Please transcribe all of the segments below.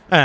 And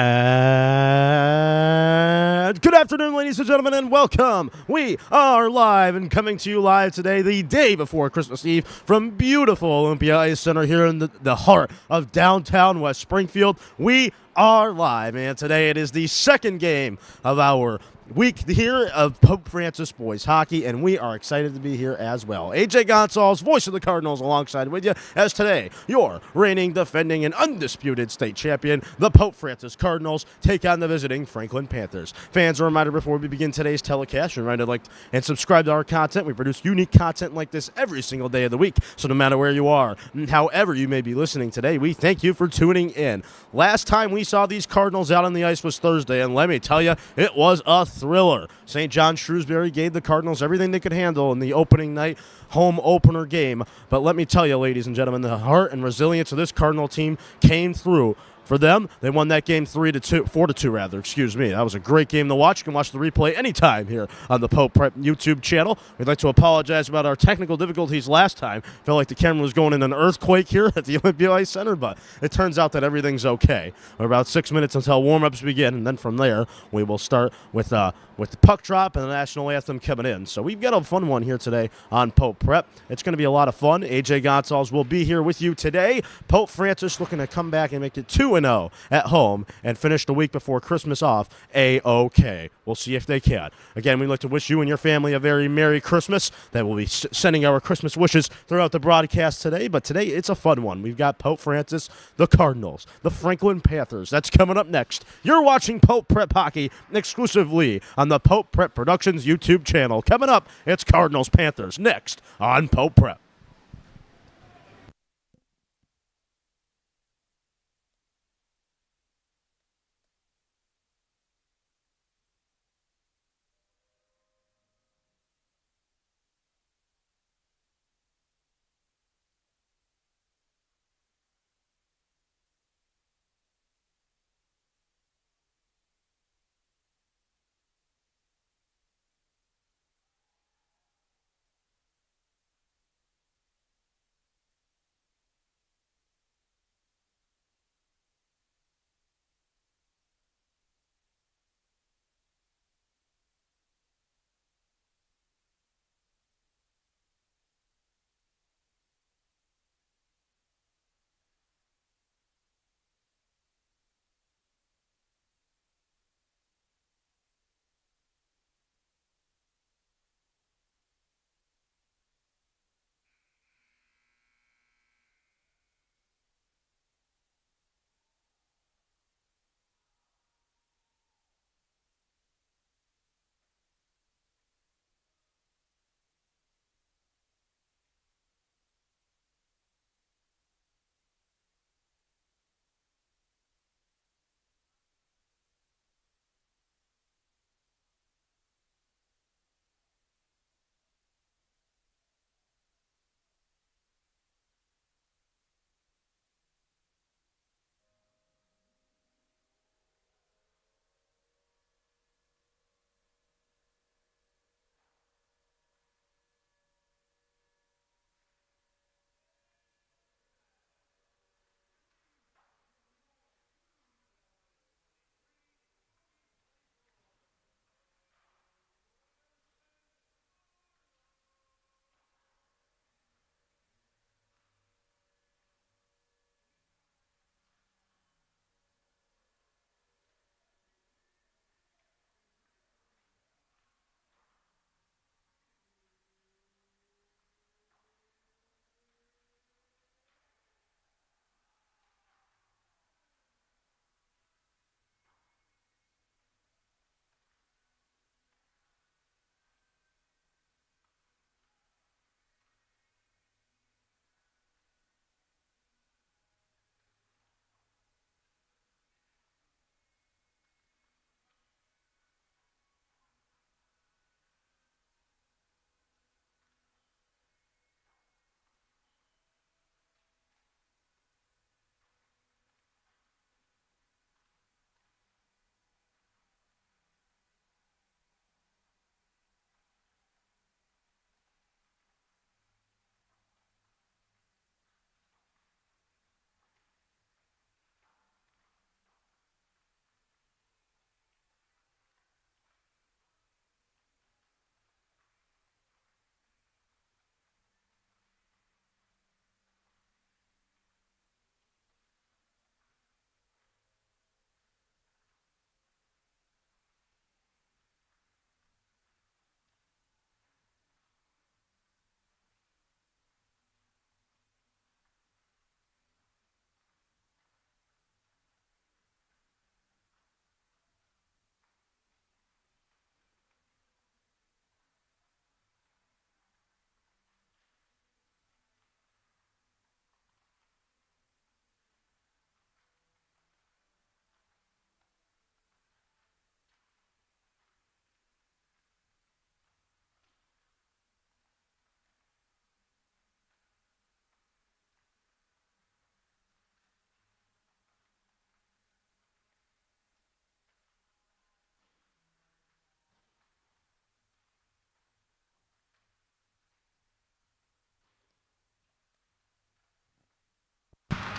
good afternoon, ladies and gentlemen, and welcome. We are live and coming to you live today, the day before Christmas Eve, from beautiful MIAA Center here in the heart of downtown West Springfield. We are live, and today it is the second game of our week here of Pope Francis boys hockey, and we are excited to be here as well. AJ Gonzalez, voice of the Cardinals, alongside with you as today your reigning, defending, and undisputed state champion, the Pope Francis Cardinals, take on the visiting Franklin Panthers. Fans, a reminder before we begin today's telecast, remember to like and subscribe to our content. We produce unique content like this every single day of the week, so no matter where you are and however you may be listening today, we thank you for tuning in. Last time we saw these Cardinals out on the ice was Thursday, and let me tell you, it was a thriller. St. John Shrewsbury gave the Cardinals everything they could handle in the opening night home opener game. But let me tell you, ladies and gentlemen, the heart and resilience of this Cardinal team came through. For them, they won that game 4-2 rather. Excuse me. That was a great game to watch. You can watch the replay anytime here on the Pope Prep YouTube channel. We'd like to apologize about our technical difficulties last time. Felt like the camera was going in an earthquake here at the MIAA Center, but it turns out that everything's okay. We're about 6 minutes until warm-ups begin, and then from there we will start with the puck drop and the national anthem coming in. So we've got a fun one here today on Pope Prep. It's going to be a lot of fun. AJ Gonzalez will be here with you today. Pope Francis looking to come back and make it 2-0 at home and finish the week before Christmas off A-OK. We'll see if they can. Again, we'd like to wish you and your family a very Merry Christmas. That we'll be sending our Christmas wishes throughout the broadcast today, but today it's a fun one. We've got Pope Francis, the Cardinals, the Franklin Panthers. That's coming up next. You're watching Pope Prep Hockey exclusively on the Pope Prep Productions YouTube channel. Coming up, it's Cardinals Panthers next on Pope Prep.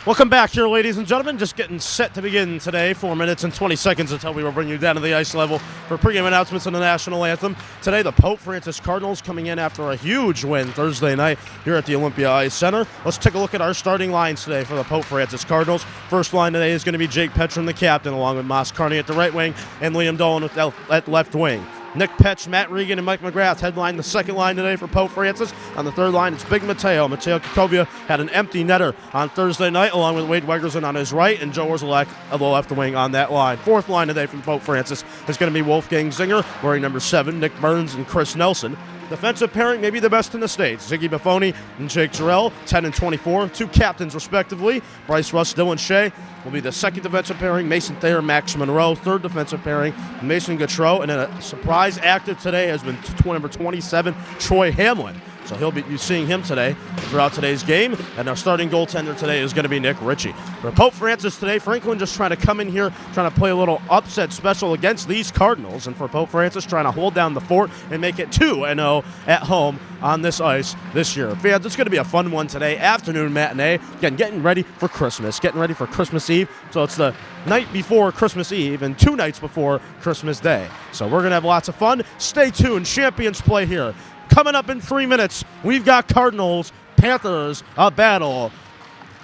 Welcome back here, ladies and gentlemen. Just getting set to begin today. 4 minutes and 20 seconds until we will bring you down to the ice level for pregame announcements and the national anthem. Today, the Pope Francis Cardinals coming in after a huge win Thursday night here at the Olympia Ice Center. Let's take a look at our starting lines today for the Pope Francis Cardinals. First line today is going to be Jake Petrin, the captain, along with Moss Carney at the right wing and Liam Dolan at left wing. Nick Petch, Matt Regan, and Mike McGrath headline the second line today for Pope Francis. On the third line, it's Big Mateo. Mateo Kakovia had an empty netter on Thursday night, along with Wade Wegerson on his right and Joe Orzelak of the left wing on that line. Fourth line today from Pope Francis is going to be Wolfgang Zinger, wearing number 7, Nick Burns, and Chris Nelson. Defensive pairing, maybe the best in the States. Ziggy Buffoni and Jake Jarrell, 10 and 24. Two captains, respectively. Bryce Russ, Dylan Shea will be the second defensive pairing. Mason Thayer, Max Monroe, third defensive pairing. Mason Gautreau, and then a surprise active today has been number 27, Troy Hamlin. So he'll be seeing him today throughout today's game. And our starting goaltender today is going to be Nick Ritchie. For Pope Francis today, Franklin just trying to come in here, trying to play a little upset special against these Cardinals. And for Pope Francis, trying to hold down the fort and make it 2-0 at home on this ice this year. Fans, it's going to be a fun one today. Afternoon matinee. Again, getting ready for Christmas. Getting ready for Christmas Eve. So it's the night before Christmas Eve and 2 nights before Christmas Day. So we're going to have lots of fun. Stay tuned. Champions play here. Coming up in 3 minutes, we've got Cardinals, Panthers, a battle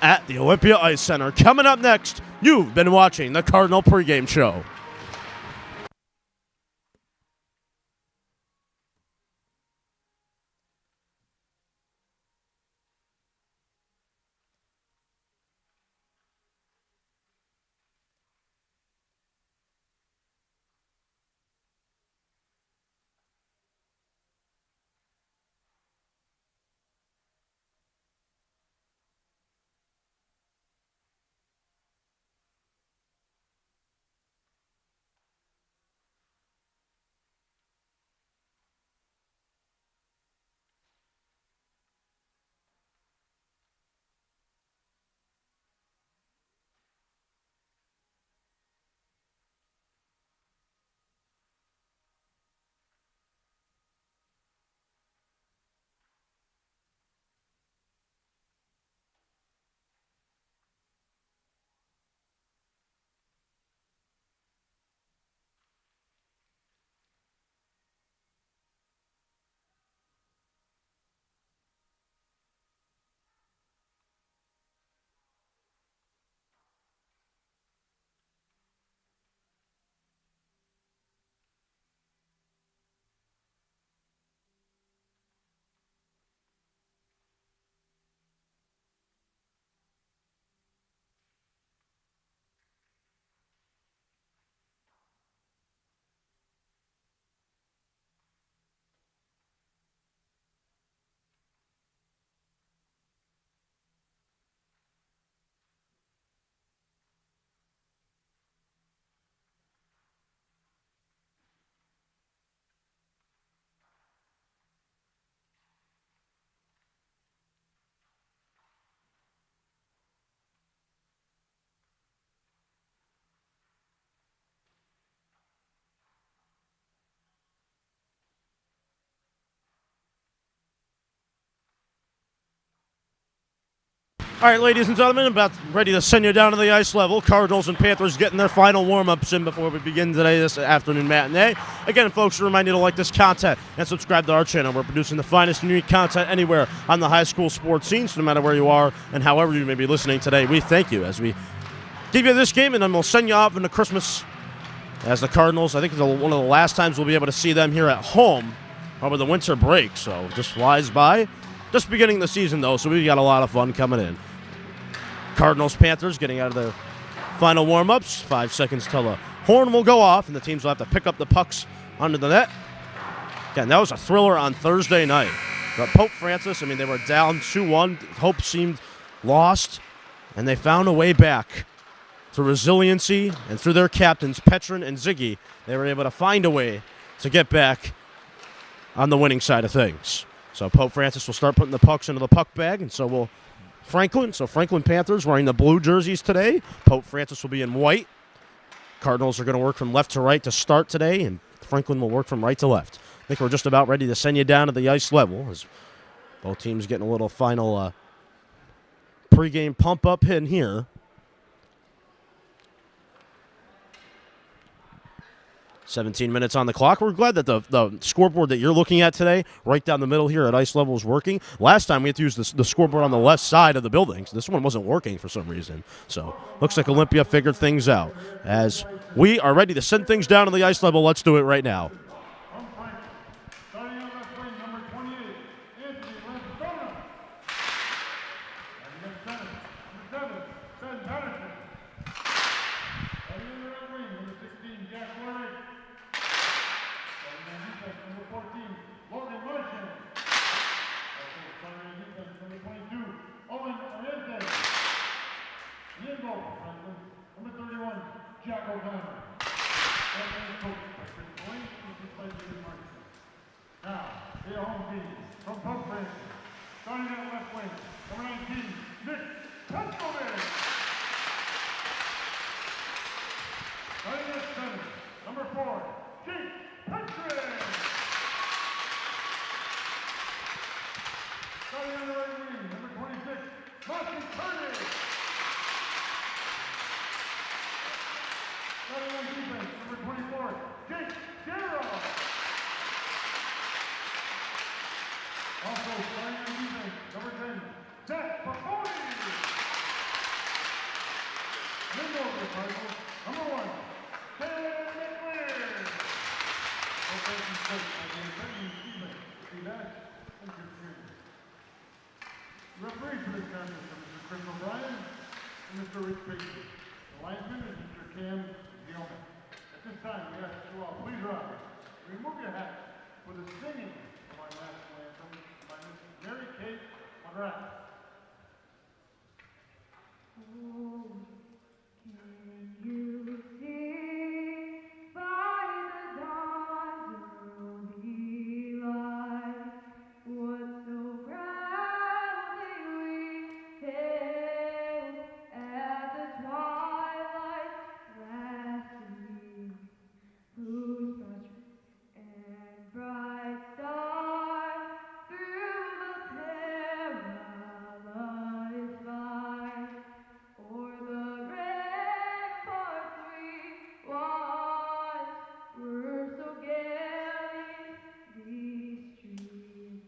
at the Olympia Ice Center. Coming up next, you've been watching the Cardinal Pregame Show. All right, ladies and gentlemen, about ready to send you down to the ice level. Cardinals and Panthers getting their final warm-ups in before we begin today, this afternoon matinee. Again, folks, a reminder to like this content and subscribe to our channel. We're producing the finest and unique content anywhere on the high school sports scene, so no matter where you are and however you may be listening today, we thank you as we give you this game, and then we'll send you off into Christmas as the Cardinals. I think it's one of the last times we'll be able to see them here at home over the winter break, so it just flies by. Just beginning the season, though, so we've got a lot of fun coming in. Cardinals, Panthers getting out of their final warm-ups. 5 seconds till the horn will go off, and the teams will have to pick up the pucks under the net. Again, that was a thriller on Thursday night. But Pope Francis, I mean, they were down 2-1. Hope seemed lost, and they found a way back. Through resiliency and through their captains, Petrin and Ziggy, they were able to find a way to get back on the winning side of things. So Pope Francis will start putting the pucks into the puck bag, and so will Franklin. So Franklin Panthers wearing the blue jerseys today. Pope Francis will be in white. Cardinals are going to work from left to right to start today, and Franklin will work from right to left. I think we're just about ready to send you down to the ice level as both teams getting a little final pregame pump-up in here. "17 minutes on the clock." We're glad that the scoreboard that you're looking at today, right down the middle here at ice level, is working. Last time we had to use the scoreboard on the left side of the building. So this one wasn't working for some reason. So looks like Olympia figured things out. As we are ready to send things down to the ice level, let's do it right now. Referee for this contest is Mr. Chris O'Brien and Mr. Rich Pregame. The linesman is Mr. Cam Gilman. At this time, we ask you all, please rise. Remove your hats for the singing of our national anthem by Ms. Mary Kate McGrath. Oh, can you see by the dawn's early light what so proudly we hailed at the twilight's last gleam, whose broad and bright stars through the perilous fight o'er the ramparts we watched were so gaily streamed.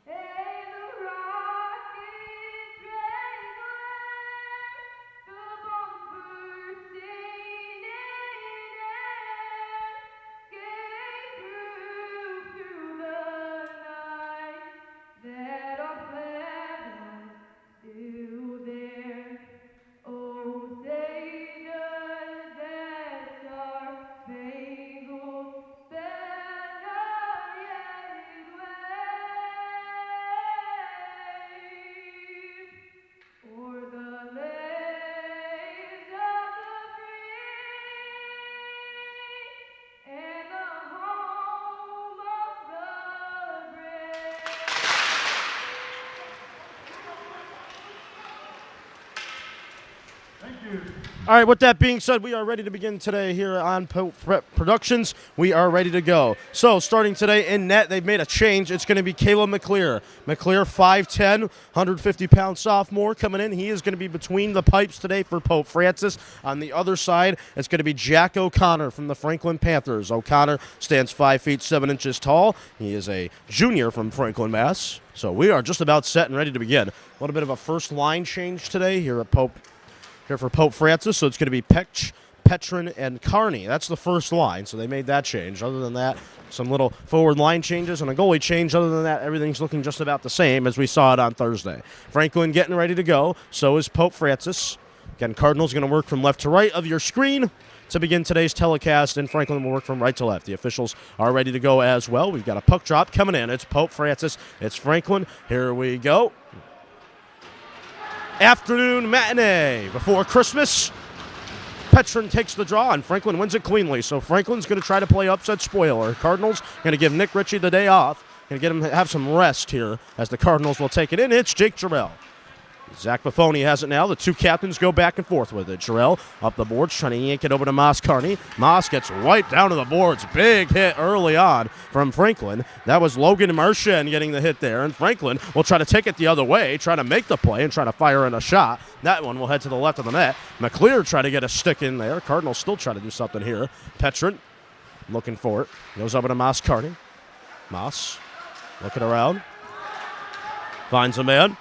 Hey, the rockets rang clear, the bombs bursting in air, gave proof through the night that our flag was still there. Oh, say does that star-spangled banner yet wave o'er the lands of the free and the home of the brave? Thank you. All right, with that being said, we are ready to begin today here on Productions. We are ready to go. So, starting today in net, they've made a change. It's going to be Caleb McClear. McClear, 5'10", 150-pound sophomore coming in. He is going to be between the pipes today for Pope Francis. On the other side, it's going to be Jack O'Connor from the Franklin Panthers. O'Connor stands 5 feet 7 inches tall. He is a junior from Franklin, Mass. So we are just about set and ready to begin. A little bit of a first line change today here at Here for Pope Francis, so it's going to be Petch, Petrin, and Carney. That's the first line, so they made that change. Other than that, some little forward line changes and a goalie change. Other than that, everything's looking just about the same as we saw it on Thursday. Franklin getting ready to go, so is Pope Francis. Again, Cardinals going to work from left to right of your screen to begin today's telecast, and Franklin will work from right to left. The officials are ready to go as well. We've got a puck drop coming in. It's Pope Francis. It's Franklin. Here we go. Afternoon matinee before Christmas. Petrin takes the draw, and Franklin wins it cleanly. So Franklin's going to try to play upset spoiler. Cardinals going to give Nick Ritchie the day off. Going to get him to have some rest here as the Cardinals will take it in. It's Jake Jarrell. Zach Buffoni has it now. The two captains go back and forth with it. Jarrell up the boards, trying to yank it over to Moss Carney. Moss gets right down to the boards. Big hit early on from Franklin. That was Logan Marchand getting the hit there, and Franklin will try to take it the other way, try to make the play and try to fire in a shot. That one will head to the left of the net. McClear try to get a stick in there. Cardinals still try to do something here. Petrin looking for it. Goes over to Moss Carney. Moss looking around. Finds a man.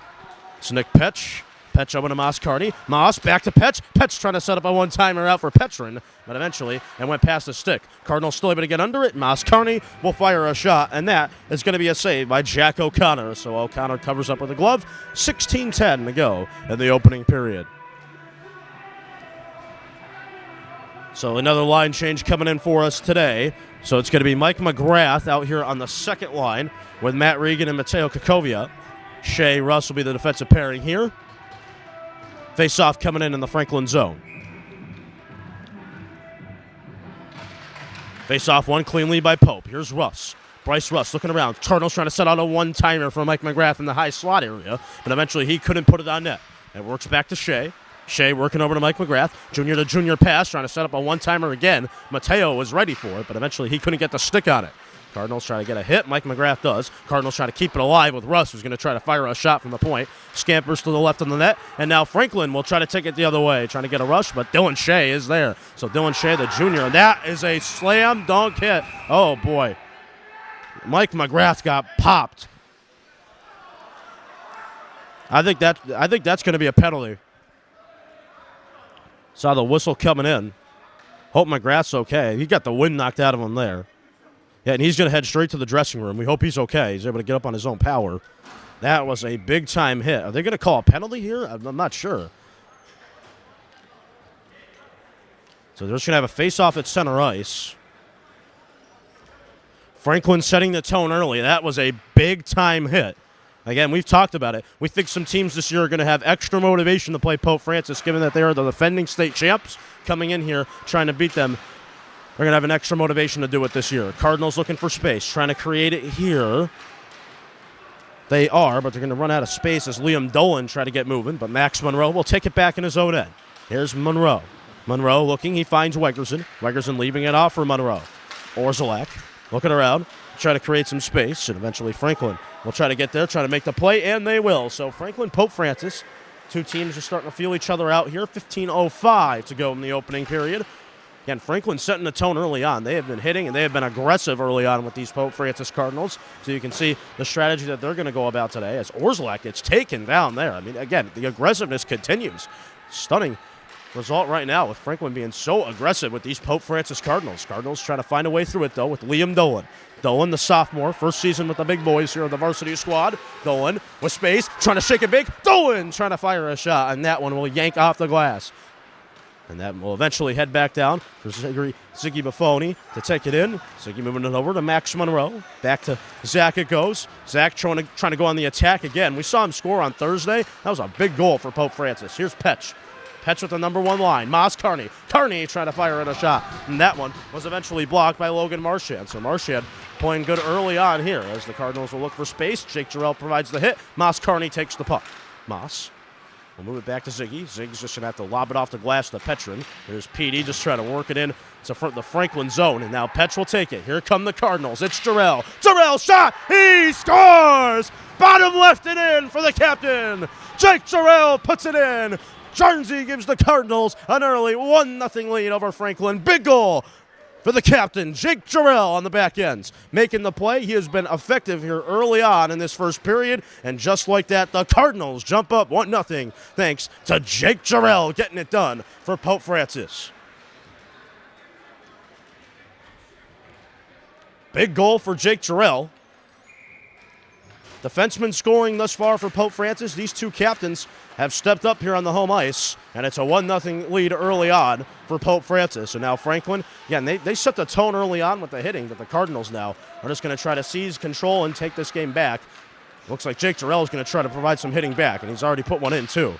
It's Nick Petch. Petch over to Moss Carney. Moss back to Petch. Petch trying to set up a one-timer out for Petrin, but eventually it went past the stick. Cardinals still able to get under it. Moss Carney will fire a shot, and that is going to be a save by Jack O'Connor. So O'Connor covers up with a glove. 16-10 to go in the opening period. So another line change coming in for us today. So it's going to be Mike McGrath out here on the second line with Matt Regan and Mateo Kakovia. Shea Russ will be the defensive pairing here. Face-off coming in the Franklin zone. Face-off, one clean lead by Pope. Here's Russ. Bryce Russ looking around. Cardinals trying to set out a one-timer for Mike McGrath in the high slot area, but eventually he couldn't put it on net. It works back to Shea. Shea working over to Mike McGrath. Junior to junior pass, trying to set up a one-timer again. Mateo was ready for it, but eventually he couldn't get the stick on it. Cardinals try to get a hit. Mike McGrath does. Cardinals try to keep it alive with Russ, who's going to try to fire a shot from the point. Scampers to the left of the net, and now Franklin will try to take it the other way, trying to get a rush, but Dylan Shea is there. So Dylan Shea, the junior, and that is a slam dunk hit. Oh, boy. Mike McGrath got popped. I think that's going to be a penalty. Saw the whistle coming in. Hope McGrath's okay. He got the wind knocked out of him there. Yeah, and he's going to head straight to the dressing room. We hope he's okay. He's able to get up on his own power. That was a big-time hit. Are they going to call a penalty here? I'm not sure. So they're just going to have a face-off at center ice. Franklin setting the tone early. That was a big-time hit. Again, we've talked about it. We think some teams this year are going to have extra motivation to play Pope Francis, given that they are the defending state champs coming in here trying to beat them. They're going to have an extra motivation to do it this year. Cardinals looking for space, trying to create it here. They are, but they're going to run out of space as Liam Dolan try to get moving, but Max Monroe will take it back in his own end. Here's Monroe. Monroe looking, he finds Wegerson. Wegerson leaving it off for Monroe. Orzelak looking around, try to create some space, and eventually Franklin will try to get there, try to make the play, and they will. So Franklin, Pope Francis, two teams are starting to feel each other out here. 15:05 to go in the opening period. Again, Franklin setting the tone early on. They have been hitting, and they have been aggressive early on with these Pope Francis Cardinals. So you can see the strategy that they're going to go about today as Orzelak gets taken down there. I mean, again, the aggressiveness continues. Stunning result right now with Franklin being so aggressive with these Pope Francis Cardinals. Cardinals trying to find a way through it, though, with Liam Dolan. Dolan, the sophomore, first season with the big boys here on the varsity squad. Dolan with space, trying to shake it big. Dolan trying to fire a shot, and that one will yank off the glass. And that will eventually head back down for Ziggy Buffoni to take it in. Ziggy moving it over to Max Monroe. Back to Zach it goes. Zach trying to go on the attack again. We saw him score on Thursday. That was a big goal for Pope Francis. Here's Petch. Petch with the number one line. Moss Carney. Carney trying to fire in a shot. And that one was eventually blocked by Logan Marchand. So Marchand playing good early on here as the Cardinals will look for space. Jake Jarrell provides the hit. Moss Carney takes the puck. Moss. We'll move it back to Ziggy. Ziggy's just going to have to lob it off the glass to Petrin. Here's PD just trying to work it in to the Franklin zone, and now Petch will take it. Here come the Cardinals. It's Jarrell. Jarrell shot. He scores! Bottom left it in for the captain. Jake Jarrell puts it in. Jarnsey gives the Cardinals an early 1-0 lead over Franklin. Big goal for the captain, Jake Jarrell, on the back ends. Making the play. He has been effective here early on in this first period. And just like that, the Cardinals jump up 1-0 thanks to Jake Jarrell getting it done for Pope Francis. Big goal for Jake Jarrell. Defenseman scoring thus far for Pope Francis. These two captains have stepped up here on the home ice, and it's a 1-0 lead early on for Pope Francis. And now Franklin, again, they set the tone early on with the hitting, but the Cardinals now are just going to try to seize control and take this game back. Looks like Jake Jarrell is going to try to provide some hitting back, and he's already put one in, too.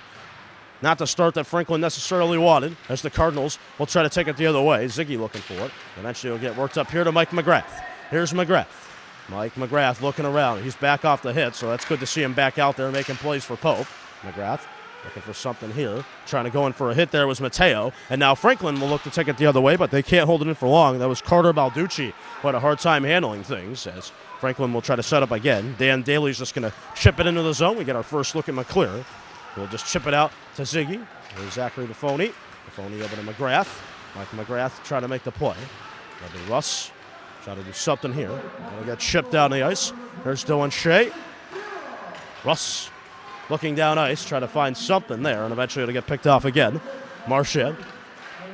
Not the start that Franklin necessarily wanted, as the Cardinals will try to take it the other way. Ziggy looking for it. Eventually will get worked up here to Mike McGrath. Here's McGrath. Mike McGrath looking around. He's back off the hit, so that's good to see him back out there making plays for Pope. McGrath Looking for something here. Trying to go in for a hit there was Mateo. And now Franklin will look to take it the other way, but they can't hold it in for long. That was Carter Balducci who had a hard time handling things as Franklin will try to set up again. Dan Daly's just going to chip it into the zone. We get our first look at McClear. We'll just chip it out to Ziggy. There's Zachary Buffoni. Buffoni over to McGrath. Mike McGrath trying to make the play. That'll be Russ. Trying to do something here. Gonna get chipped down the ice. There's Dylan Shea. Russ looking down ice, trying to find something there, and eventually it'll get picked off again. Marchand.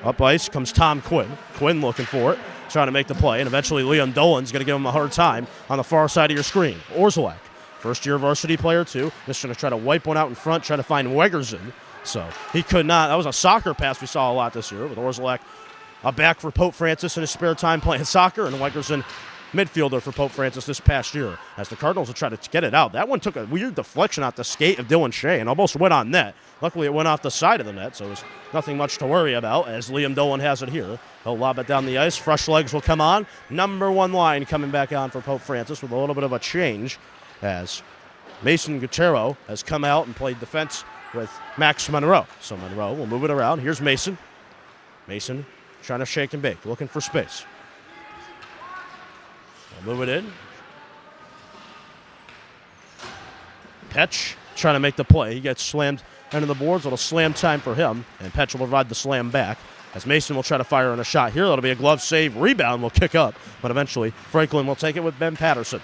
Up ice comes Tom Quinn. Quinn looking for it, trying to make the play, and eventually Liam Dolan's going to give him a hard time on the far side of your screen. Orzelak, first-year varsity player, too. Just going to try to wipe one out in front, try to find Wegerson. So he could not. That was a soccer pass we saw a lot this year with Orzelak, a back for Pope Francis in his spare time playing soccer, and Wegerson, midfielder for Pope Francis this past year, as the Cardinals will try to get it out. That one took a weird deflection off the skate of Dylan Shea and almost went on net. Luckily, it went off the side of the net, so it was nothing much to worry about as Liam Dolan has it here. He'll lob it down the ice. Fresh legs will come on. Number 1 line coming back on for Pope Francis with a little bit of a change as Mason Gutierrez has come out and played defense with Max Monroe. So Monroe will move it around. Here's Mason. Mason trying to shake and bake, looking for space. Move it in. Petch trying to make the play. He gets slammed into the boards. Little slam time for him, and Petch will provide the slam back. As Mason will try to fire on a shot here. That'll be a glove save. Rebound will kick up, but eventually Franklin will take it with Ben Patterson.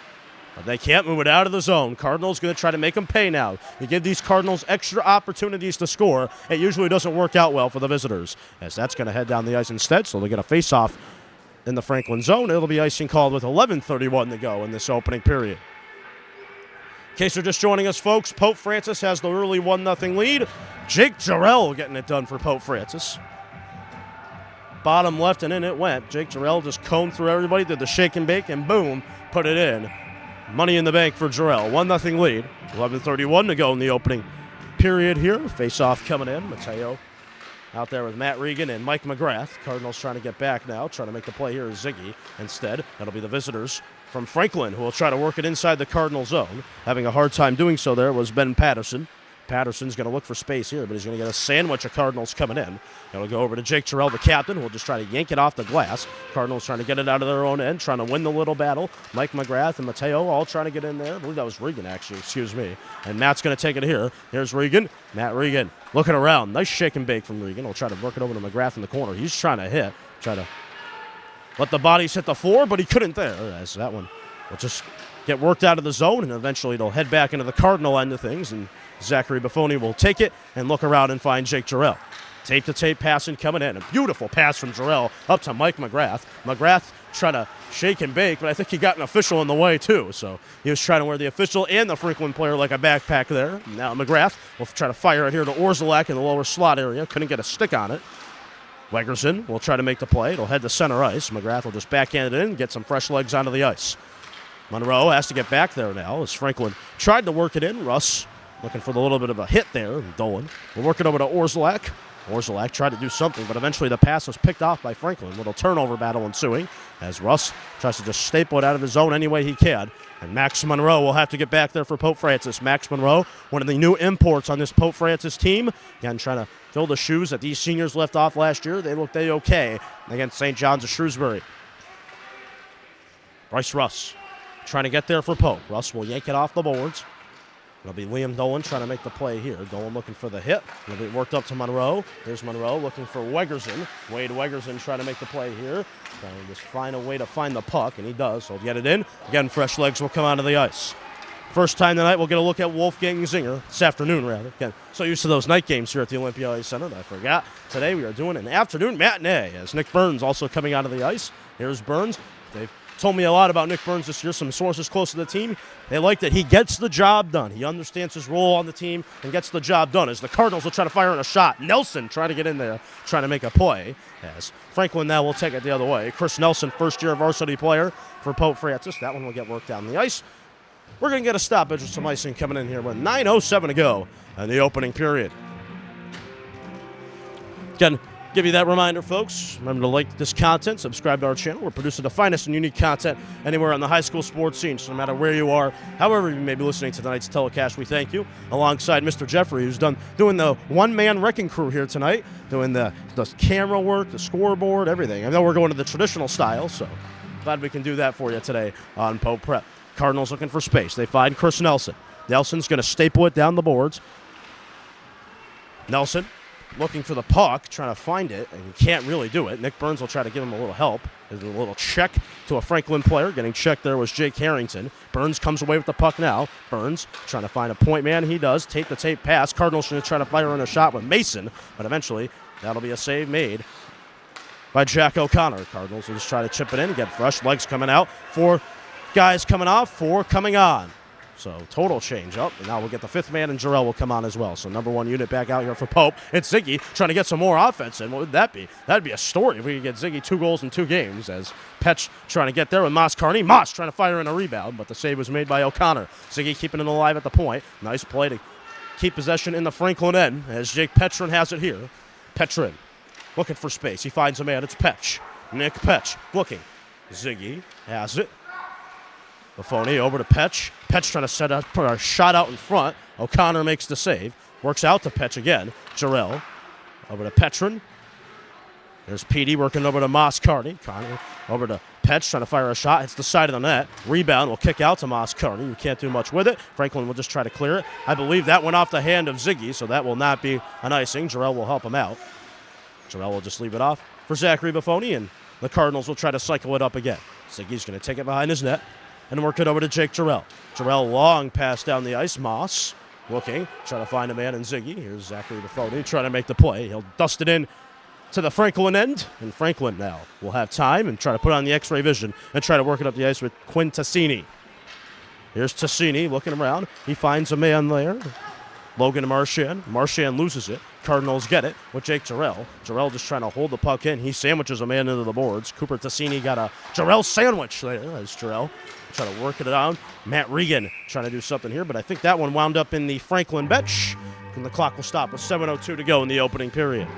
But they can't move it out of the zone. Cardinals going to try to make them pay now. You give these Cardinals extra opportunities to score. It usually doesn't work out well for the visitors, as that's going to head down the ice instead, so they get a face-off in the Franklin zone. It'll be icing called with 11:31 to go in this opening period. In case you're just joining us, folks, Pope Francis has the early 1-0 lead. Jake Jarrell getting it done for Pope Francis. Bottom left, and in it went. Jake Jarrell just combed through everybody, did the shake and bake, and boom, put it in. Money in the bank for Jarrell. 1-0 lead. 11:31 to go in the opening period here. Face-off coming in. Mateo out there with Matt Regan and Mike McGrath. Cardinals trying to get back now, trying to make the play here is Ziggy. Instead, that'll be the visitors from Franklin who will try to work it inside the Cardinal zone. Having a hard time doing so there was Ben Patterson. Patterson's going to look for space here, but he's going to get a sandwich of Cardinals coming in. It'll go over to Jake Terrell, the captain, who will just try to yank it off the glass. Cardinals trying to get it out of their own end, trying to win the little battle. Mike McGrath and Mateo all trying to get in there. I believe that was Regan, actually, excuse me. And Matt's going to take it here. Here's Regan. Matt Regan looking around. Nice shake and bake from Regan. He'll try to work it over to McGrath in the corner. He's trying to hit, try to let the bodies hit the floor, but he couldn't there. As that one will just get worked out of the zone, and eventually it'll head back into the Cardinal end of things, and Zachary Buffoni will take it and look around and find Jake Jarrell. Tape-to-tape passing coming in. A beautiful pass from Jarrell up to Mike McGrath. McGrath trying to shake and bake, but I think he got an official in the way too. So he was trying to wear the official and the Franklin player like a backpack there. Now McGrath will try to fire it here to Orzelak in the lower slot area. Couldn't get a stick on it. Wegerson will try to make the play. It'll head to center ice. McGrath will just backhand it in and get some fresh legs onto the ice. Monroe has to get back there now as Franklin tried to work it in. Russ looking for the little bit of a hit there. Dolan will work it over to Orzelak. Orzelak tried to do something, but eventually the pass was picked off by Franklin. Little turnover battle ensuing as Russ tries to just staple it out of his zone any way he can. And Max Monroe will have to get back there for Pope Francis. Max Monroe, one of the new imports on this Pope Francis team. Again, trying to fill the shoes that these seniors left off last year. They looked okay against St. John's of Shrewsbury. Bryce Russ trying to get there for Pope. Russ will yank it off the boards. It'll be Liam Dolan trying to make the play here. Dolan looking for the hit. It'll be worked up to Monroe. There's Monroe looking for Wegerson. Wade Wegerson trying to make the play here. Trying to just find a way to find the puck, and he does. So he'll get it in. Again, fresh legs will come onto the ice. First time tonight, we'll get a look at Wolfgang Zinger. This afternoon, rather. Again, so used to those night games here at the MIAA Center that I forgot. Today we are doing an afternoon matinee as Nick Burns also coming onto the ice. Here's Burns. They've told me a lot about Nick Burns this year. Some sources close to the team, they like that he gets the job done. He understands his role on the team and gets the job done. As the Cardinals will try to fire in a shot, Nelson trying to get in there, trying to make a play. As Franklin now will take it the other way. Chris Nelson, first-year varsity player for Pope Francis. That one will get worked down the ice. We're going to get a stoppage with some icing coming in here with 9:07 to go in the opening period. Again, Give you that reminder, folks. Remember to like this content, subscribe to our channel. We're producing the finest and unique content anywhere on the high school sports scene. So no matter where you are, however you may be listening to tonight's telecast, we thank you. Alongside Mr. Jeffrey, who's doing the one-man wrecking crew here tonight, doing the camera work, the scoreboard, everything. I know we're going to the traditional style, so glad we can do that for you today on Pope Prep. Cardinals looking for space. They find Chris Nelson. Nelson's going to staple it down the boards. Nelson looking for the puck, trying to find it, and he can't really do it. Nick Burns will try to give him a little help. There's a little check to a Franklin player. Getting checked there was Jake Harrington. Burns comes away with the puck now. Burns trying to find a point man. He does. Tape-to-tape pass. Cardinals going to try to fire in a shot with Mason, but eventually that'll be a save made by Jack O'Connor. Cardinals will just try to chip it in, get fresh legs coming out. 4 guys coming off, 4 coming on. So total change up, and now we'll get the 5th man, and Jarrell will come on as well. So number 1 unit back out here for Pope. It's Ziggy trying to get some more offense in. What would that be? That'd be a story if we could get Ziggy 2 goals in 2 games, as Petch trying to get there with Moss Carney. Moss trying to fire in a rebound, but the save was made by O'Connor. Ziggy keeping it alive at the point. Nice play to keep possession in the Franklin end, as Jake Petrin has it here. Petrin looking for space. He finds a man. It's Petch. Nick Petch looking. Ziggy has it. Lafoni over to Petch. Petch trying to set up a shot out in front. O'Connor makes the save. Works out to Petch again. Jarrell over to Petrin. There's Petey working over to Moss Carney. Connor over to Petch trying to fire a shot. Hits the side of the net. Rebound will kick out to Moss Carney. You can't do much with it. Franklin will just try to clear it. I believe that went off the hand of Ziggy, so that will not be an icing. Jarrell will help him out. Jarrell will just leave it off for Zachary Buffoni, and the Cardinals will try to cycle it up again. Ziggy's going to take it behind his net and work it over to Jake Jarrell. Jarrell long pass down the ice. Moss looking, trying to find a man in Ziggy. Here's Zachary Buffoni trying to make the play. He'll dust it in to the Franklin end, and Franklin now will have time and try to put on the X-ray vision and try to work it up the ice with Quinn Tassini. Here's Tassini looking around. He finds a man there. Logan Marchand. Marchand loses it. Cardinals get it with Jake Jarrell. Jarrell just trying to hold the puck in. He sandwiches a man into the boards. Cooper Tassini got a Jarrell sandwich there. That's Jarrell trying to work it down. Matt Regan trying to do something here, but I think that one wound up in the Franklin bench. And the clock will stop with 7:02 to go in the opening period.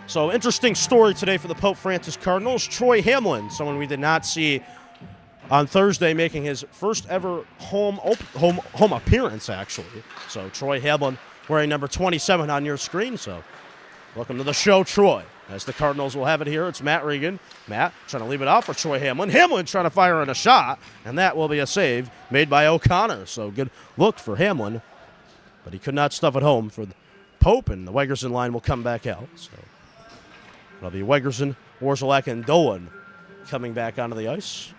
So interesting story today for the Pope Francis Cardinals. Troy Hamlin, someone we did not see on Thursday, making his first ever home appearance, actually. So Troy Hamlin wearing number 27 on your screen. So welcome to the show, Troy. As the Cardinals will have it here, it's Matt Regan. Matt trying to leave it off for Troy Hamlin. Hamlin trying to fire in a shot, and that will be a save made by O'Connor. So good look for Hamlin, but he could not stuff it home for Pope, and the Wegerson line will come back out. So it'll be Wegerson, Orzelak, and Dolan coming back onto the ice.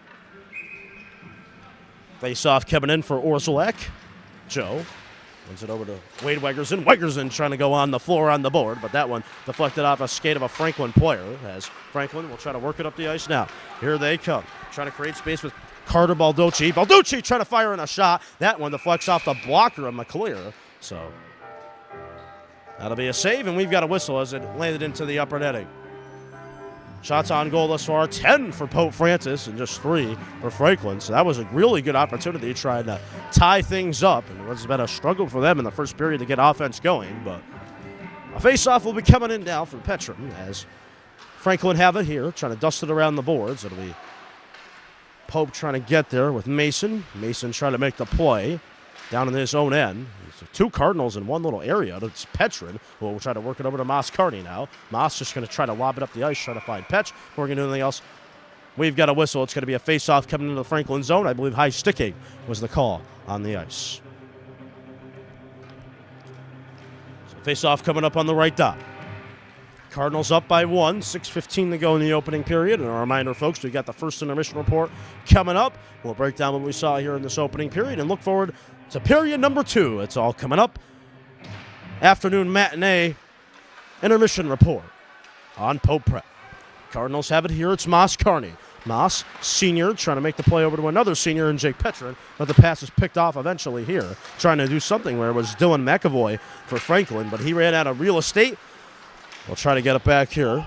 Face-off coming in for Orzelak. Joe runs it over to Wade Wegerson. Wegerson trying to go on the floor on the board, but that one deflected off a skate of a Franklin player, as Franklin will try to work it up the ice now. Here they come, trying to create space with Carter Balducci. Balducci trying to fire in a shot. That one deflects off the blocker of McClear. So that'll be a save, and we've got a whistle as it landed into the upper netting. Shots on goal thus far, 10 for Pope Francis and just 3 for Franklin. So that was a really good opportunity trying to tie things up. And it's been a struggle for them in the first period to get offense going. But a face-off will be coming in now for Petrin as Franklin have it here, trying to dust it around the boards. It'll be Pope trying to get there with Mason. Mason trying to make the play down in his own end. So 2 Cardinals in one little area. It's Petrin who will try to work it over to Moss Carney now. Moss just going to try to lob it up the ice, try to find Petch. Before we can do anything else, we've got a whistle. It's going to be a face-off coming into the Franklin zone. I believe high sticking was the call on the ice. So face-off coming up on the right dot. Cardinals up by 1, 6:15 to go in the opening period. And a reminder, folks, we got the first intermission report coming up. We'll break down what we saw here in this opening period and look forward to period number 2. It's all coming up. Afternoon matinee intermission report on Pope Prep. Cardinals have it here. It's Moss Carney. Moss, senior, trying to make the play over to another senior in Jake Petrin, but the pass is picked off eventually here. Trying to do something where it was Dylan McAvoy for Franklin, but he ran out of real estate. We'll try to get it back here.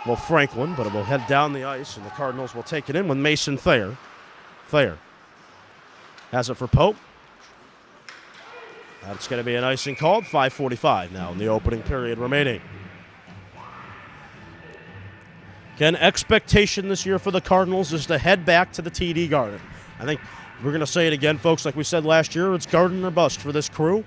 Well, Franklin, but it will head down the ice, and the Cardinals will take it in with Mason Thayer. Thayer has it for Pope. That's going to be an icing called. 5:45 now in the opening period remaining. Again, expectation this year for the Cardinals is to head back to the TD Garden. I think we're going to say it again, folks, like we said last year, it's garden or bust for this crew.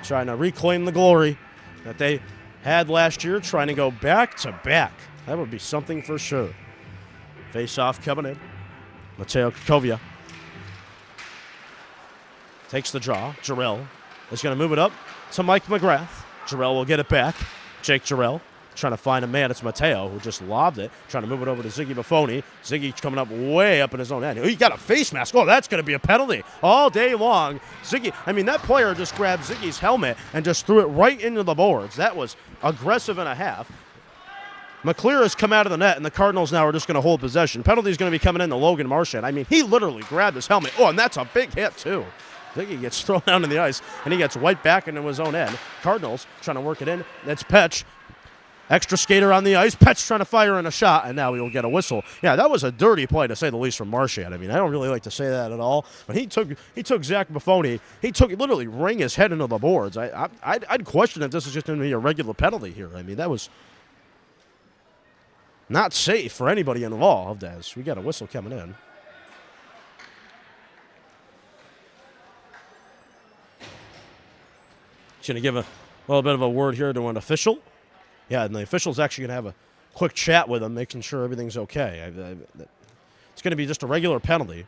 Trying to reclaim the glory that they had last year, trying to go back to back. That would be something for sure. Face-off coming in. Mateo Kakovia takes the draw. Jarrell is going to move it up to Mike McGrath. Jarrell will get it back. Jake Jarrell trying to find a man. It's Mateo who just lobbed it, trying to move it over to Ziggy Buffoni. Ziggy coming up way up in his own end. Oh, he got a face mask. Oh, that's going to be a penalty all day long. Ziggy, I mean, that player just grabbed Ziggy's helmet and just threw it right into the boards. That was aggressive and a half. McClear has come out of the net, and the Cardinals now are just going to hold possession. Penalty is going to be coming in to Logan Marchand. I mean, he literally grabbed his helmet. Oh, and that's a big hit, too. Ziggy gets thrown down in the ice, and he gets right back into his own end. Cardinals trying to work it in. That's Petch. Extra skater on the ice. Petch trying to fire in a shot, and now we will get a whistle. Yeah, that was a dirty play, to say the least, from Marchand. I mean, I don't really like to say that at all, but he took Zach Buffoni. He literally rang his head into the boards. I'd question if this is just going to be a regular penalty here. I mean, that was not safe for anybody involved, as we got a whistle coming in. He's going to give a little bit of a word here to an official. Yeah, and the official's actually going to have a quick chat with him, making sure everything's okay. It's going to be just a regular penalty.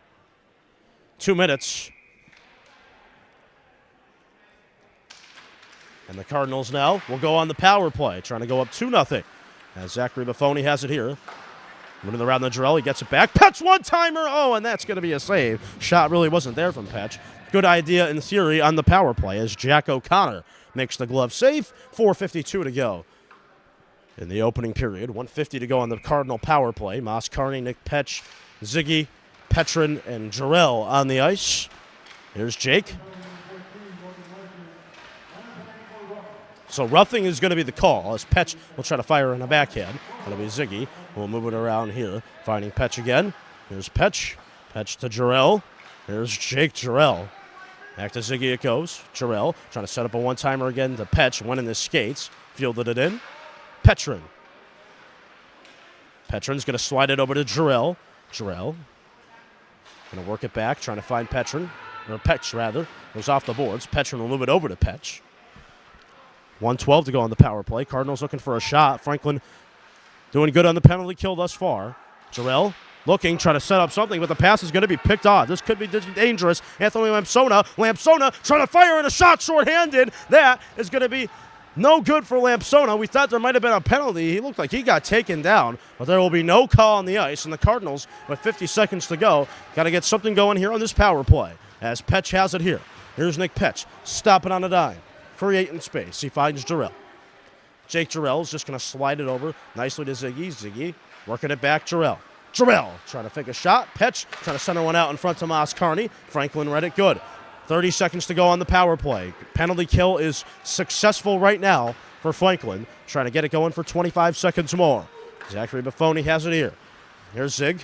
2 minutes. And the Cardinals now will go on the power play, trying to go up 2-0. As Zachary Buffoni has it here. Moving around the Jarrell, he gets it back. Petch one-timer! Oh, and that's going to be a save. Shot really wasn't there from Petch. Good idea in theory on the power play as Jack O'Connor makes the glove save. 4:52 to go in the opening period. 1:50 to go on the Cardinal power play. Moss Carney, Nick Petch, Ziggy, Petrin, and Jarrell on the ice. Here's Jake. So roughing is going to be the call as Petch will try to fire in a backhand. That'll be Ziggy. We'll move it around here. Finding Petch again. Here's Petch. Petch to Jarrell. Here's Jake Jarrell. Back to Ziggy it goes. Jarrell trying to set up a one-timer again to Petch. Went in the skates. Fielded it in. Petrin. Petrin's going to slide it over to Jarrell. Jarrell going to work it back. Trying to find Petrin. Or Petch, rather. Goes off the boards. Petrin will move it over to Petch. 1:12 to go on the power play. Cardinals looking for a shot. Franklin doing good on the penalty kill thus far. Jarrell looking, trying to set up something, but the pass is going to be picked off. This could be dangerous. Anthony Lampsona. Lampsona trying to fire in a shot shorthanded. That is going to be no good for Lampsona. We thought there might have been a penalty. He looked like he got taken down, but there will be no call on the ice. And the Cardinals, with 50 seconds to go, got to get something going here on this power play as Petch has it here. Here's Nick Petch stopping on a dime. Creating space. He finds Jarrell. Jake Jarrell is just going to slide it over nicely to Ziggy. Ziggy working it back. Jarrell. Jarrell trying to fake a shot. Petch trying to center one out in front to Moss Carney. Franklin read it good. 30 seconds to go on the power play. Penalty kill is successful right now for Franklin. Trying to get it going for 25 seconds more. Zachary Buffoni has it here. Here's Zig.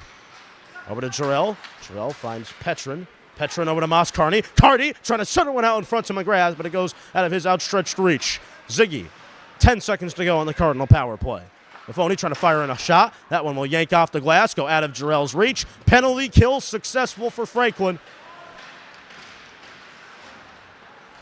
Over to Jarrell. Jarrell finds Petrin. Petrin over to Moss Carney. Carney trying to center one out in front to McGrath, but it goes out of his outstretched reach. Ziggy, 10 seconds to go on the Cardinal power play. Buffoni trying to fire in a shot. That one will yank off the glass, go out of Jarrell's reach. Penalty kill successful for Franklin.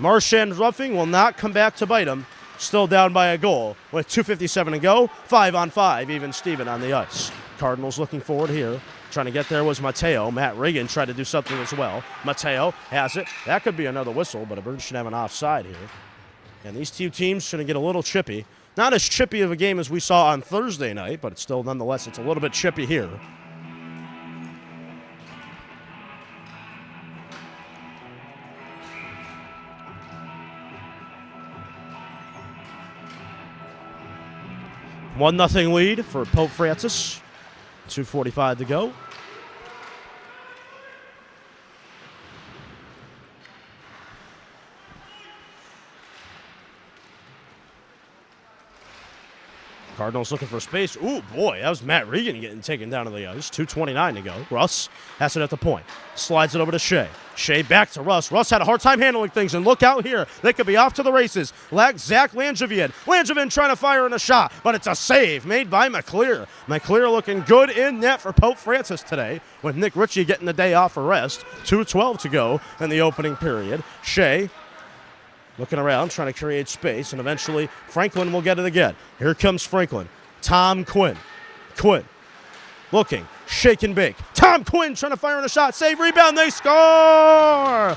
Marchand roughing will not come back to bite him. Still down by a goal with 2:57 to go. 5-on-5, even Steven on the ice. Cardinals looking forward here. Trying to get there was Mateo. Matt Reagan tried to do something as well. Mateo has it. That could be another whistle, but a bird should have an offside here. And these two teams should get a little chippy. Not as chippy of a game as we saw on Thursday night, but it's still, nonetheless, it's a little bit chippy here. One nothing lead for Pope Francis. 2:45 to go. Cardinals looking for space. Ooh, boy, that was Matt Regan getting taken down to the ice. 2:29 to go. Russ has it at the point. Slides it over to Shea. Shea back to Russ. Russ had a hard time handling things, and look out here. They could be off to the races. Zach Langevin. Langevin trying to fire in a shot, but it's a save made by McClear. McClear looking good in net for Pope Francis today, with Nick Ritchie getting the day off for rest. 2:12 to go in the opening period. Shea looking around, trying to create space, and eventually Franklin will get it again. Here comes Franklin. Tom Quinn. Quinn looking, shake and bake. Tom Quinn trying to fire in a shot. Save, rebound, they score!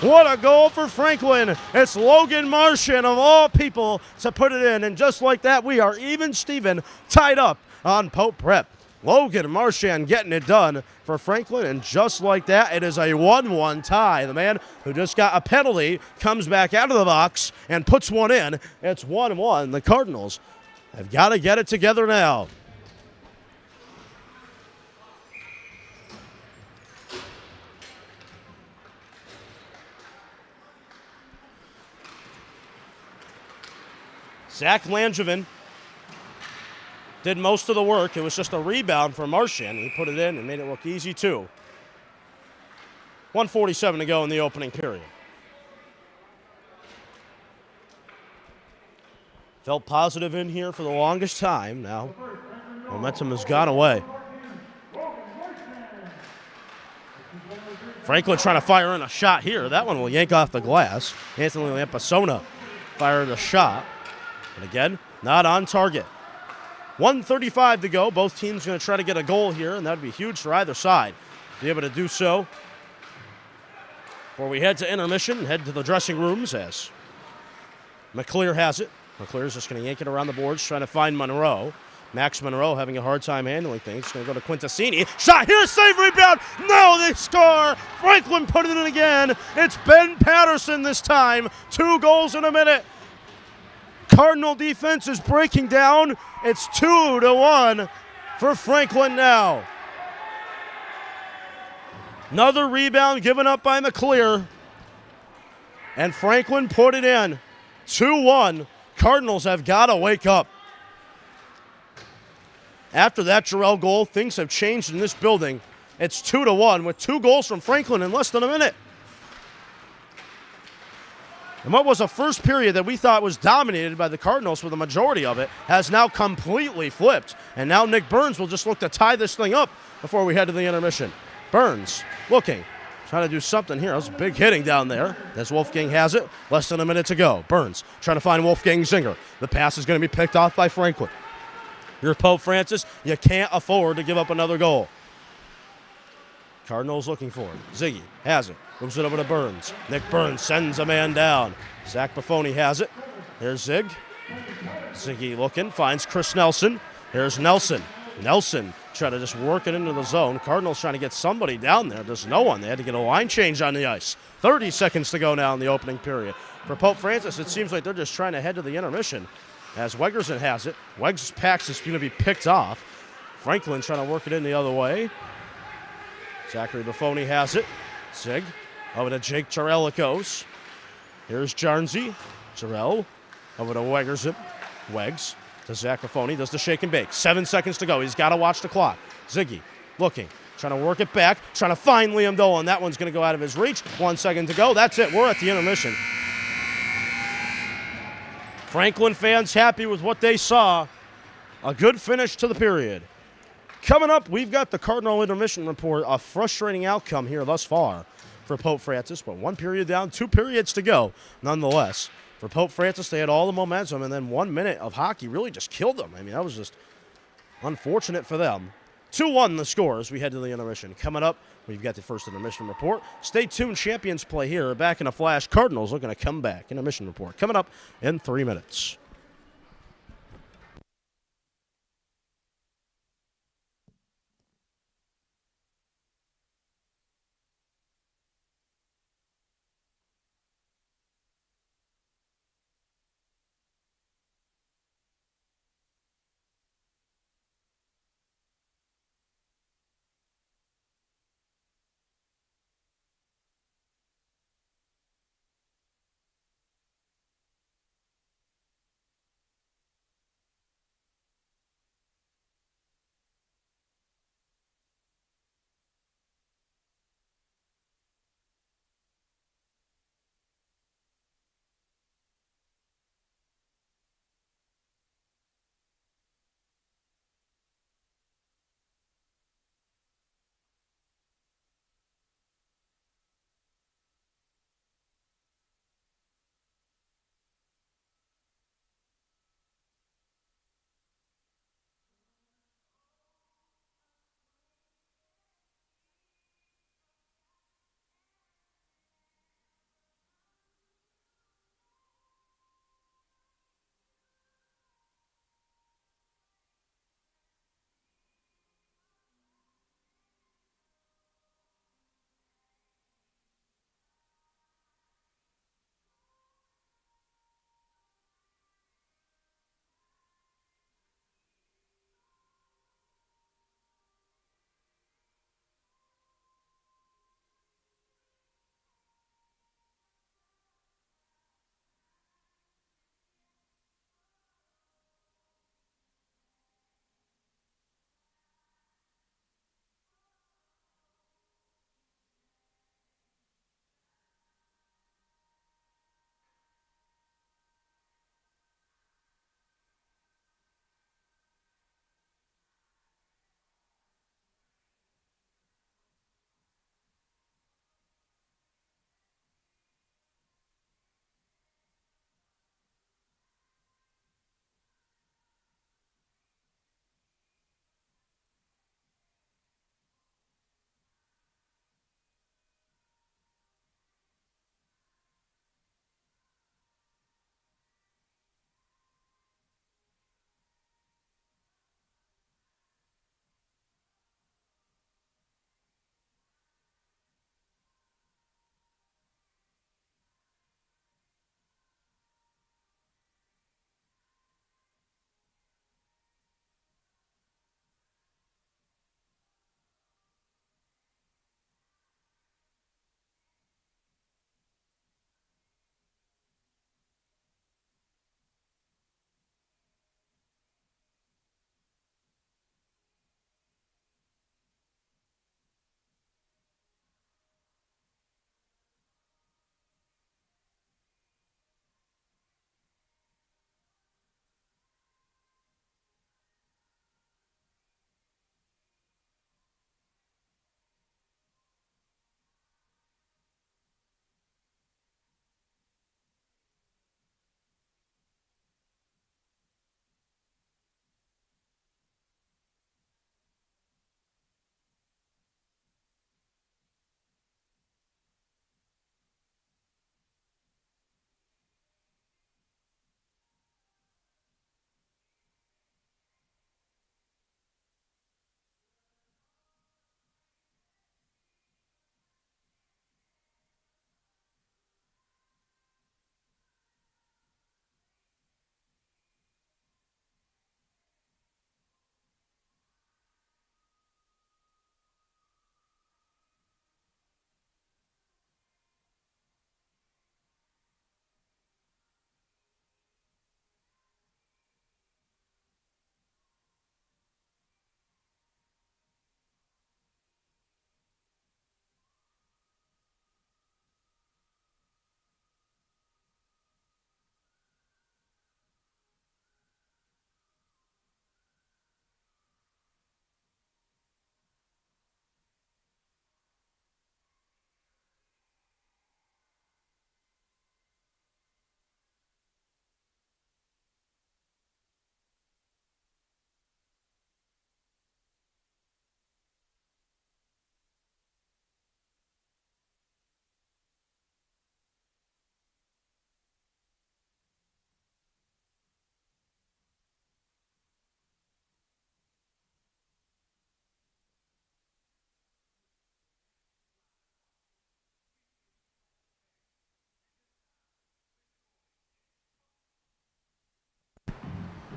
What a goal for Franklin. It's Logan Martian, of all people, to put it in. And just like that, we are even Steven, tied up on Pope Prep. Logan Marchand getting it done for Franklin, and just like that, it is a 1-1 tie. The man who just got a penalty comes back out of the box and puts one in. It's 1-1. The Cardinals have got to get it together now. Zach Langevin did most of the work. It was just a rebound for Marchand. He put it in and made it look easy, too. 1:47 to go in the opening period. Felt positive in here for the longest time. Now, momentum has gone away. Franklin trying to fire in a shot here. That one will yank off the glass. Anthony Lampasona fired a shot. And again, not on target. 1:35 to go. Both teams going to try to get a goal here, and that would be huge for either side to be able to do so. Before we head to intermission and head to the dressing rooms as McClear has it. McClear's just going to yank it around the boards, trying to find Monroe. Max Monroe having a hard time handling things. Going to go to Quintasini. Shot here, save, rebound. No, they score. Franklin put it in again. It's Ben Patterson this time. 2 goals in a minute. Cardinal defense is breaking down. It's 2-1 for Franklin now. Another rebound given up by McClear. And Franklin put it in. 2-1. Cardinals have got to wake up. After that Jarrell goal, things have changed in this building. It's 2-1 with 2 goals from Franklin in less than a minute. And what was a first period that we thought was dominated by the Cardinals for the majority of it has now completely flipped. And now Nick Burns will just look to tie this thing up before we head to the intermission. Burns looking, trying to do something here. That's big hitting down there as Wolfgang has it. Less than a minute to go. Burns trying to find Wolfgang Zinger. The pass is going to be picked off by Franklin. You're Pope Francis. You can't afford to give up another goal. Cardinals looking for it. Ziggy has it. Moves it over to Burns. Nick Burns sends a man down. Zach Buffoni has it. Here's Zig. Ziggy looking. Finds Chris Nelson. Here's Nelson. Nelson trying to just work it into the zone. Cardinals trying to get somebody down there. There's no one. They had to get a line change on the ice. 30 seconds to go now in the opening period. For Pope Francis, it seems like they're just trying to head to the intermission as Wegerson has it. Wegs' pass is going to be picked off. Franklin trying to work it in the other way. Zachary Buffoni has it. Zig over to Jake Jarrell it goes. Here's Jarnsey. Jarrell over to Wegerson. Wegs to Zach Buffoni. Does the shake and bake. 7 seconds to go. He's got to watch the clock. Ziggy looking. Trying to work it back. Trying to find Liam Dolan. That one's going to go out of his reach. 1 second to go. That's it. We're at the intermission. Franklin fans happy with what they saw. A good finish to the period. Coming up, we've got the Cardinal intermission report. A frustrating outcome here thus far for Pope Francis, but 1 period down, 2 periods to go nonetheless. For Pope Francis, they had all the momentum, and then 1 minute of hockey really just killed them. I mean, that was just unfortunate for them. 2-1 the score as we head to the intermission. Coming up, we've got the first intermission report. Stay tuned, Champions play here. Back in a flash, Cardinals looking to come back. Intermission report coming up in 3 minutes.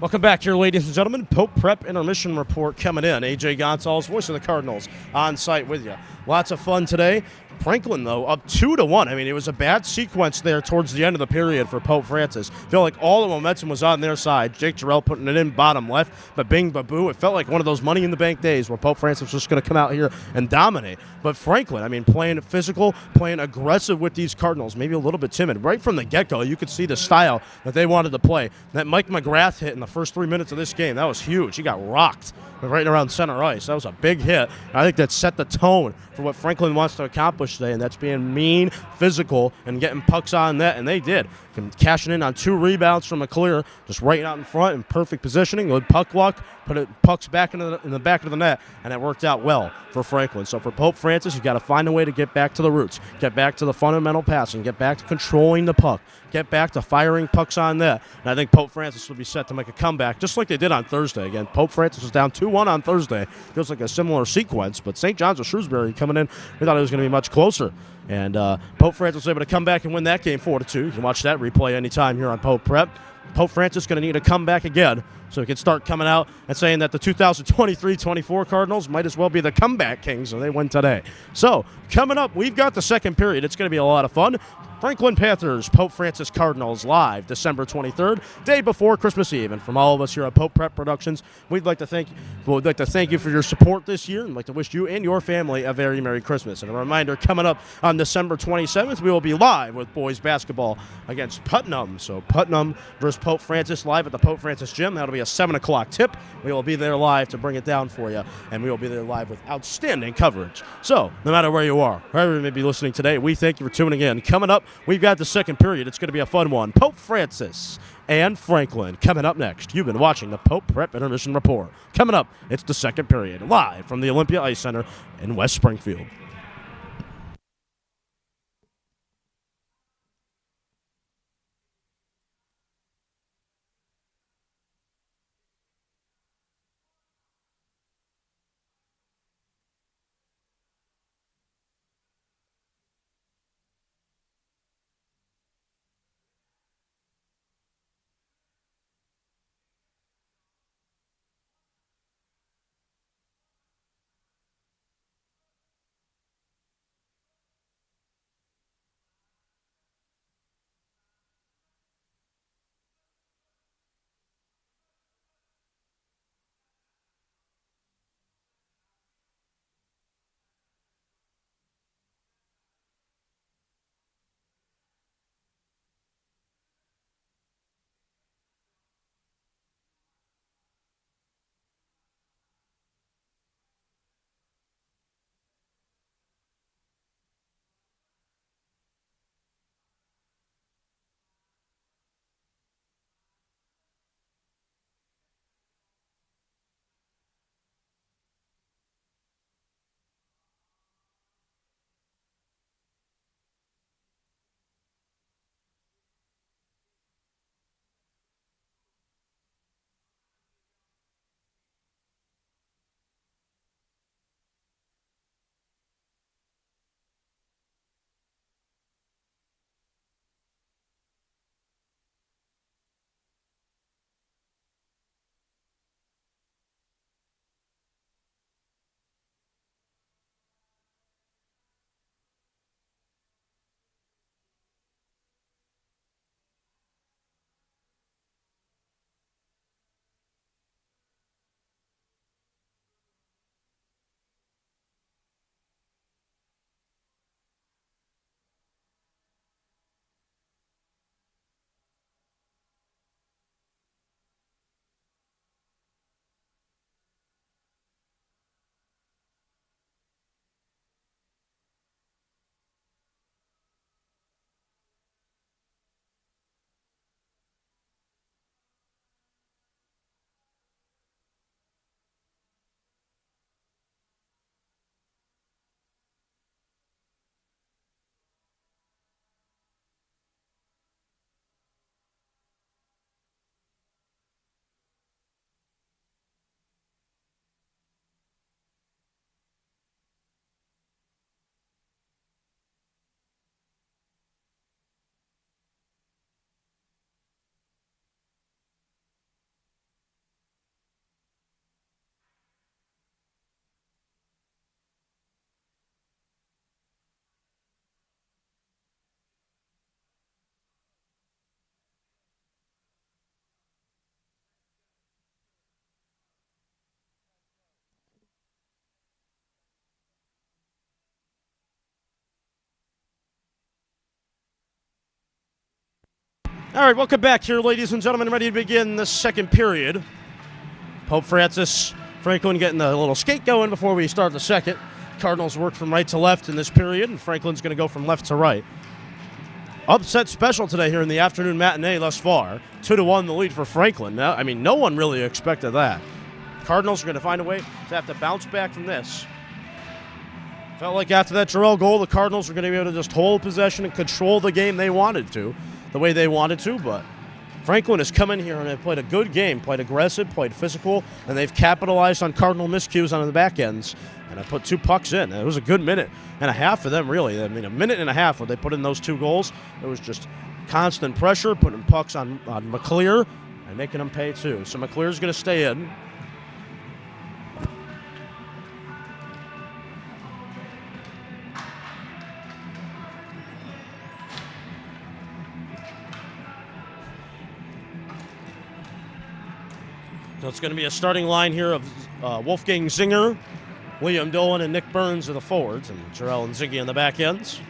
Welcome back here, ladies and gentlemen. Pope Prep Intermission Report coming in. AJ Gonzalez, voice of the Cardinals, on site with you. Lots of fun today. Franklin, though, up 2-1. I mean, it was a bad sequence there towards the end of the period for Pope Francis. I feel like all the momentum was on their side. Jake Jarrell putting it in bottom left, but bing, ba-boo. It felt like one of those Money in the Bank days where Pope Francis was just going to come out here and dominate. But Franklin, I mean, playing physical, playing aggressive with these Cardinals, maybe a little bit timid. Right from the get-go, you could see the style that they wanted to play. That Mike McGrath hit in the first 3 minutes of this game, that was huge. He got rocked right around center ice. That was a big hit. I think that set the tone for what Franklin wants to accomplish today, and that's being mean, physical, and getting pucks on net, and they did. Cashing in on 2 rebounds from a clear, just right out in front in perfect positioning, good puck luck, pucks back in the back of the net, and it worked out well for Franklin. So for Pope Francis, you've got to find a way to get back to the roots, get back to the fundamental passing, get back to controlling the puck, get back to firing pucks on net. And I think Pope Francis will be set to make a comeback, just like they did on Thursday. Again, Pope Francis was down 2-1 on Thursday. Feels like a similar sequence, but St. John's of Shrewsbury coming in, we thought it was going to be much closer. And Pope Francis was able to come back and win that game 4-2. You can watch that replay anytime here on Pope Prep. Pope Francis going to need a comeback again, so he can start coming out and saying that the 2023-24 Cardinals might as well be the comeback kings, and they win today. So coming up, we've got the second period. It's going to be a lot of fun. Franklin Panthers, Pope Francis Cardinals live December 23rd, day before Christmas Eve. And from all of us here at Pope Prep Productions, we'd like to thank you for your support this year, and like to wish you and your family a very Merry Christmas. And a reminder, coming up on December 27th, we will be live with boys basketball against Putnam. So Putnam versus Pope Francis live at the Pope Francis Gym. That'll be a 7 o'clock tip. We will be there live to bring it down for you, and we will be there live with outstanding coverage. So no matter where you are, wherever you may be listening today, we thank you for tuning in. Coming up, we've got the second period. It's going to be a fun one. Pope Francis and Franklin coming up next. You've been watching the Pope Prep Intermission Report. Coming up, it's the second period, live from the Olympia Ice Center in West Springfield. All right, welcome back here, ladies and gentlemen. Ready to begin the second period. Pope Francis, Franklin getting a little skate going before we start the second. Cardinals work from right to left in this period, and Franklin's going to go from left to right. Upset special today here in the afternoon matinee thus far. 2-1 the lead for Franklin. Now, I mean, no one really expected that. Cardinals are going to find a way to have to bounce back from this. Felt like after that Jarrell goal, the Cardinals were going to be able to just hold possession and control the game they wanted to, the way they wanted to, but Franklin has come in here and they've played a good game, played aggressive, played physical, and they've capitalized on Cardinal miscues on the back ends. And I put 2 pucks in. It was a good minute and a half for them, really. I mean, a minute and a half when they put in those 2 goals. It was just constant pressure, putting pucks on McClear and making them pay too. So McClear's going to stay in. So it's going to be a starting line here of Wolfgang Zinger, William Dolan, and Nick Burns are the forwards, and Jarrell and Ziggy on the back ends.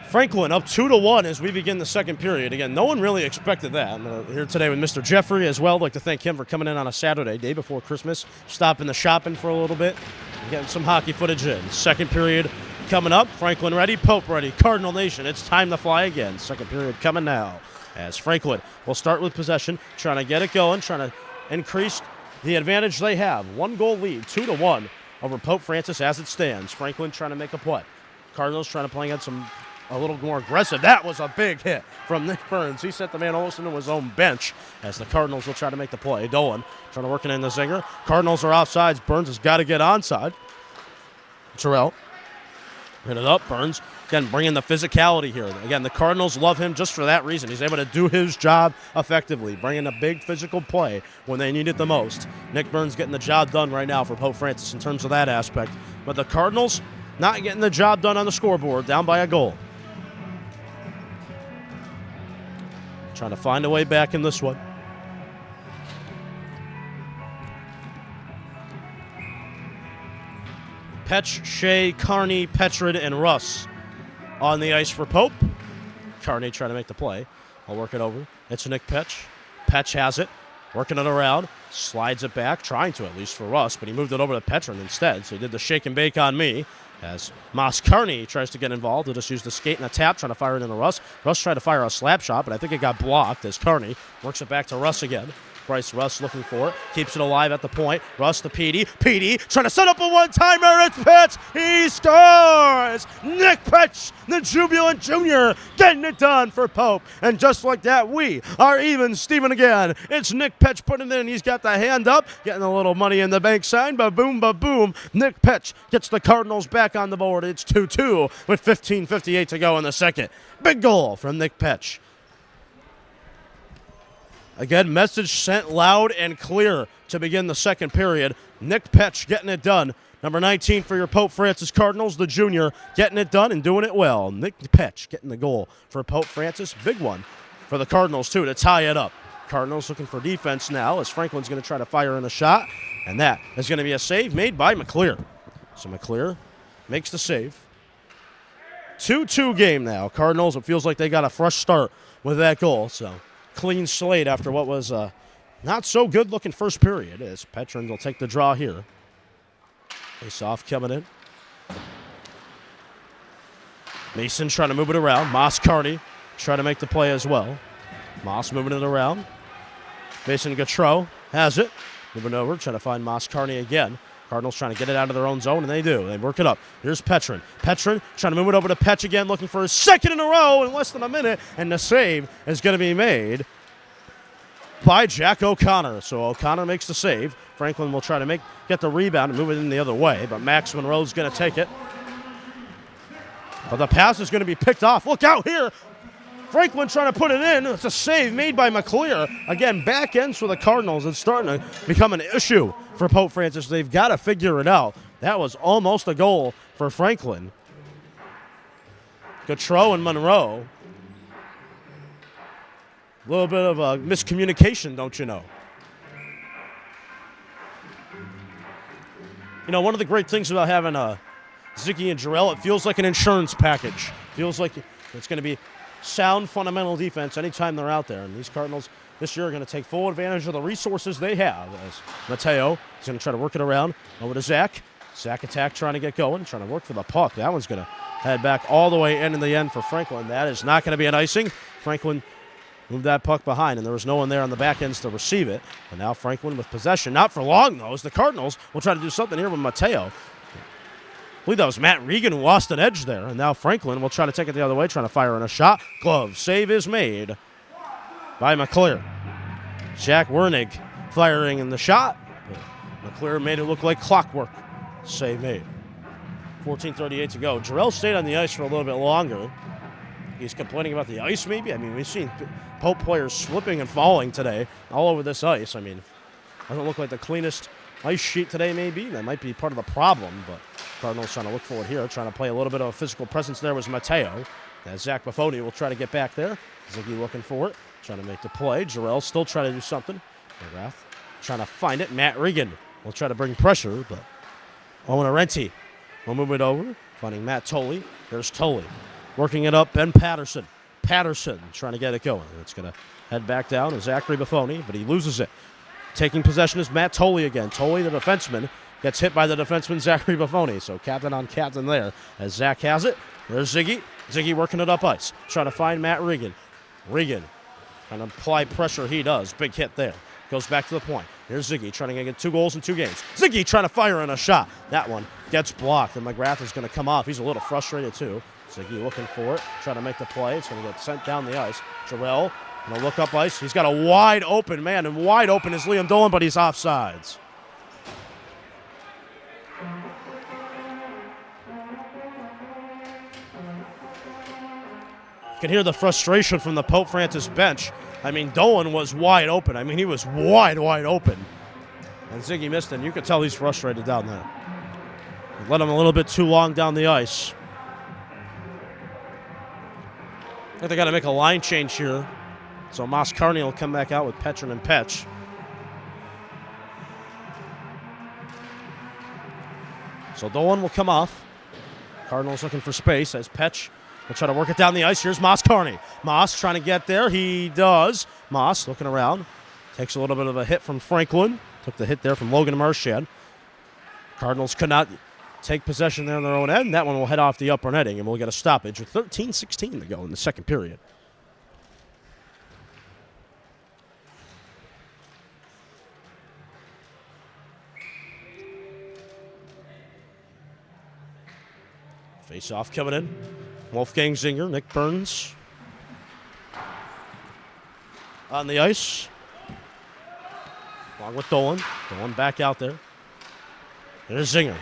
Franklin up 2-1 as we begin the second period. Again, no one really expected that. I'm here today with Mr. Jeffrey as well. I'd like to thank him for coming in on a Saturday, day before Christmas, stopping the shopping for a little bit, and getting some hockey footage in. Second period coming up. Franklin ready, Pope ready. Cardinal Nation, it's time to fly again. Second period coming now as Franklin will start with possession, trying to get it going, trying to increase the advantage they have. 1-goal lead, 2-1 over Pope Francis as it stands. Franklin trying to make a play. Cardinals trying to play against a little more aggressive. That was a big hit from Nick Burns. He sent the man almost into his own bench as the Cardinals will try to make the play. Dolan trying to work it in the Zinger. Cardinals are offsides. Burns has got to get onside. Jarrell hit it up. Burns, again, bringing the physicality here. Again, the Cardinals love him just for that reason. He's able to do his job effectively, bringing a big physical play when they need it the most. Nick Burns getting the job done right now for Pope Francis in terms of that aspect. But the Cardinals not getting the job done on the scoreboard, down by a goal. Trying to find a way back in this one. Petch, Shea, Carney, Petrid, and Russ on the ice for Pope. Carney trying to make the play. I'll work it over. It's Nick Petch. Petch has it. Working it around. Slides it back. Trying to, at least for Russ, but he moved it over to Petrin instead. So he did the shake and bake on me. As Moss Carney tries to get involved. He'll just use the skate and a tap, trying to fire it into Russ. Russ tried to fire a slap shot, but I think it got blocked as Carney works it back to Russ again. Bryce Russ looking for it. Keeps it alive at the point. Russ to Petey. Petey trying to set up a one-timer. It's Petch. He scores! Nick Petch, the jubilant junior, getting it done for Pope. And just like that, we are even Steven again. It's Nick Petch putting it in. He's got the hand up, getting a little money in the bank sign. Ba-boom, ba-boom. Nick Petch gets the Cardinals back on the board. It's 2-2 with 15:58 to go in the second. Big goal from Nick Petch. Again, message sent loud and clear to begin the second period. Nick Petch getting it done. Number 19 for your Pope Francis Cardinals, the junior, getting it done and doing it well. Nick Petch getting the goal for Pope Francis. Big one for the Cardinals, too, to tie it up. Cardinals looking for defense now as Franklin's going to try to fire in a shot. And that is going to be a save made by McClear. So McClear makes the save. 2-2 game now. Cardinals, it feels like they got a fresh start with that goal. So clean slate after what was not so good looking first period as Petrin will take the draw here. Face off coming in. Mason trying to move it around. Moss Carney trying to make the play as well. Moss moving it around. Mason Gautreau has it. Moving over, trying to find Moss Carney again. Cardinals trying to get it out of their own zone, and they do. They work it up. Here's Petrin. Petrin trying to move it over to Petch again, looking for his second in a row in less than a minute, and the save is going to be made by Jack O'Connor. So O'Connor makes the save. Franklin will try to get the rebound and move it in the other way, but Max Monroe's going to take it. But the pass is going to be picked off. Look out here. Franklin trying to put it in. It's a save made by McClear. Again, back ends for the Cardinals. It's starting to become an issue for Pope Francis. They've got to figure it out. That was almost a goal for Franklin. Gautreau and Monroe. A little bit of a miscommunication, don't you know? You know, one of the great things about having Ziggy and Jarrell, it feels like an insurance package. Feels like it's going to be sound fundamental defense anytime they're out there. And these Cardinals this year are going to take full advantage of the resources they have. As Mateo is going to try to work it around over to Zach. Zach attack trying to get going, trying to work for the puck. That one's going to head back all the way in the end for Franklin. That is not going to be an icing. Franklin moved that puck behind, and there was no one there on the back ends to receive it. And now Franklin with possession. Not for long, though, as the Cardinals will try to do something here with Mateo. I believe that was Matt Regan who lost an edge there. And now Franklin will try to take it the other way, trying to fire in a shot. Glove save is made by McClear. Jack Wernig firing in the shot. McClear made it look like clockwork. Save made. 14:38 to go. Jarrell stayed on the ice for a little bit longer. He's complaining about the ice, maybe. I mean, we've seen Pope players slipping and falling today all over this ice. I mean, doesn't look like the cleanest ice sheet today, maybe. That might be part of the problem, but Cardinals trying to look for it here, trying to play a little bit of a physical presence there was Mateo. As Zach Buffoni will try to get back there. Ziggy looking for it, trying to make the play. Jarrell still trying to do something. McGrath trying to find it. Matt Regan will try to bring pressure, but Owen Arenti will move it over, finding Matt Tolley. There's Tolley. Working it up, Ben Patterson. Patterson trying to get it going. It's going to head back down to Zachary Buffoni, but he loses it. Taking possession is Matt Tolley again. Tolley, the defenseman, gets hit by the defenseman Zachary Buffoni. So captain on captain there as Zach has it. There's Ziggy. Ziggy working it up ice. Trying to find Matt Regan. Regan trying to apply pressure. He does. Big hit there. Goes back to the point. Here's Ziggy trying to get 2 goals in 2 games. Ziggy trying to fire in a shot. That one gets blocked, and McGrath is going to come off. He's a little frustrated, too. Ziggy looking for it, trying to make the play. It's going to get sent down the ice. Jarrell going to look up ice. He's got a wide open man, and wide open is Liam Dolan, but he's offsides. You can hear the frustration from the Pope Francis bench. I mean, Dolan was wide open. I mean, he was wide open. And Ziggy missed it, and you could tell he's frustrated down there. He let him a little bit too long down the ice. I think they got to make a line change here. So Moss Carney will come back out with Petrin and Petch. So Dolan will come off. Cardinals looking for space as Petch will try to work it down the ice. Here's Moss Carney. Moss trying to get there. He does. Moss looking around. Takes a little bit of a hit from Franklin. Took the hit there from Logan Marchand. Cardinals could not take possession there on their own end. That one will head off the upper netting, and we'll get a stoppage with 13:16 to go in the second period. Face-off coming in. Wolfgang Zinger, Nick Burns on the ice. Along with Dolan. Dolan back out there. There's Zinger.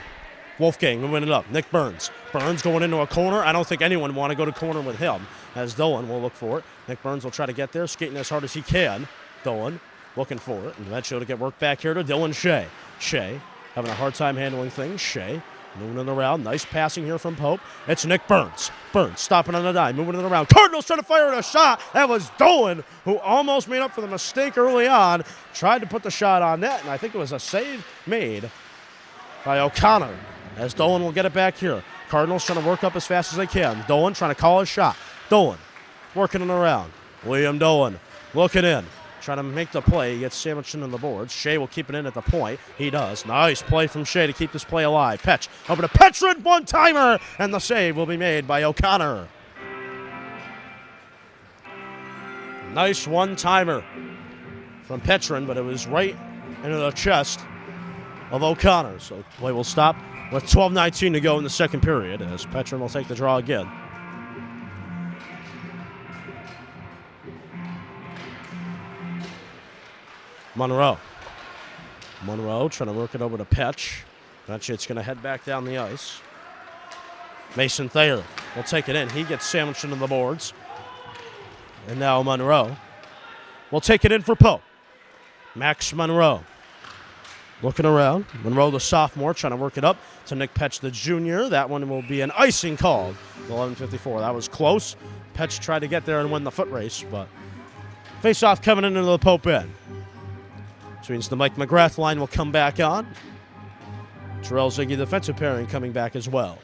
Wolfgang moving it up. Nick Burns. Burns going into a corner. I don't think anyone want to go to corner with him, as Dolan will look for it. Nick Burns will try to get there, skating as hard as he can. Dolan looking for it, and eventually to get work back here to Dylan Shea. Shea having a hard time handling things. Shea moving it around. Nice passing here from Pope. It's Nick Burns. Burns stopping on the dime, moving it around. Cardinals trying to fire a shot. That was Dolan, who almost made up for the mistake early on. Tried to put the shot on net, and I think it was a save made by O'Connor, as Dolan will get it back here. Cardinals trying to work up as fast as they can. Dolan trying to call his shot. Dolan working it around. William Dolan looking in. Trying to make the play. He gets sandwiched into the boards. Shea will keep it in at the point. He does. Nice play from Shea to keep this play alive. Petch over to Petrin. One-timer. And the save will be made by O'Connor. Nice one-timer from Petrin, but it was right into the chest of O'Connor. So play will stop with 12:19 to go in the second period, as Petrin will take the draw again. Monroe trying to work it over to Petch. Eventually it's going to head back down the ice. Mason Thayer will take it in. He gets sandwiched into the boards. And now Monroe will take it in for Pope. Max Monroe looking around. Monroe, the sophomore, trying to work it up to Nick Petch, the junior. That one will be an icing called. 11:54. That was close. Petch tried to get there and win the foot race, but face-off coming into the Pope end. Which means the Mike McGrath line will come back on. Terrell Ziggy, defensive pairing, coming back as well.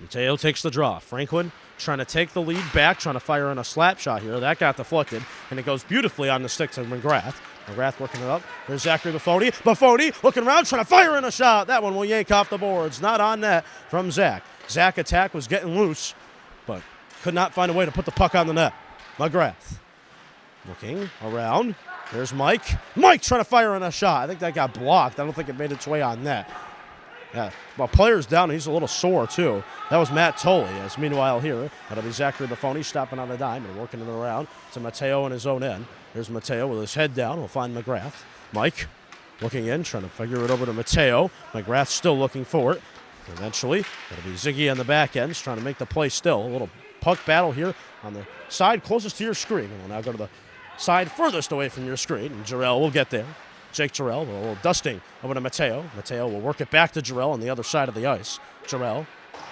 Mateo takes the draw. Franklin trying to take the lead back, trying to fire on a slap shot here. That got deflected, and it goes beautifully on the stick to McGrath. McGrath working it up. There's Zachary Buffoni. Buffoni looking around, trying to fire in a shot. That one will yank off the boards. Not on net from Zach. Zach attack was getting loose, but could not find a way to put the puck on the net. McGrath looking around. There's Mike. Mike trying to fire in a shot. I think that got blocked. I don't think it made its way on net. Yeah, well, player's down. He's a little sore, too. That was Matt Tolley. As meanwhile here, that'll be Zachary Buffoni stopping on the dime and working it around to Mateo in his own end. There's Mateo with his head down. We'll find McGrath. Mike looking in, trying to figure it over to Mateo. McGrath still looking for it. Eventually, it'll be Ziggy on the back end, trying to make the play still. A little puck battle here on the side closest to your screen. And we'll now go to the side furthest away from your screen, and Jarrell will get there. Jake Jarrell, a little dusting over to Mateo. Mateo will work it back to Jarrell on the other side of the ice. Jarrell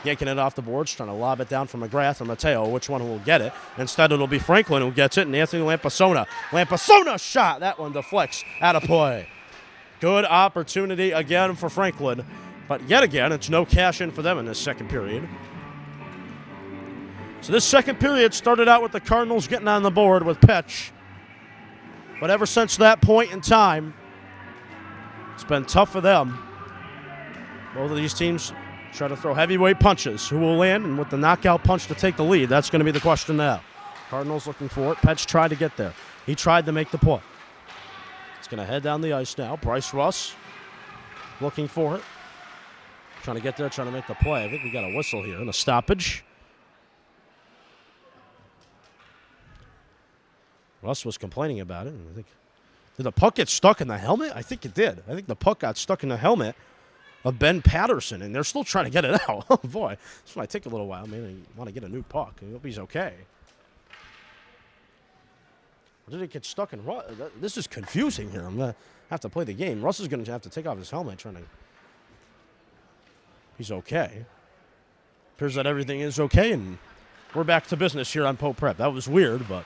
yanking it off the boards, trying to lob it down for McGrath and Mateo. Which one will get it? Instead, it'll be Franklin who gets it, and Anthony Lampasona. Lampasona shot. That one deflects out of play. Good opportunity again for Franklin, but yet again, it's no cash in for them in this second period. So this second period started out with the Cardinals getting on the board with Petch. But ever since that point in time, it's been tough for them. Both of these teams try to throw heavyweight punches. Who will land, and with the knockout punch to take the lead? That's going to be the question now. Cardinals looking for it. Petch tried to get there. He tried to make the play. It's going to head down the ice now. Bryce Russ looking for it. Trying to get there, trying to make the play. I think we got a whistle here and a stoppage. Russ was complaining about it. And I think, did the puck get stuck in the helmet? I think it did. I think the puck got stuck in the helmet of Ben Patterson, and they're still trying to get it out. Oh, boy. This might take a little while. Maybe they want to get a new puck. I hope he's okay. Or did it get stuck in Russ? This is confusing here. I'm going to have to play the game. Russ is going to have to take off his helmet trying to... He's okay. Appears that everything is okay, and we're back to business here on Pope Prep. That was weird, but...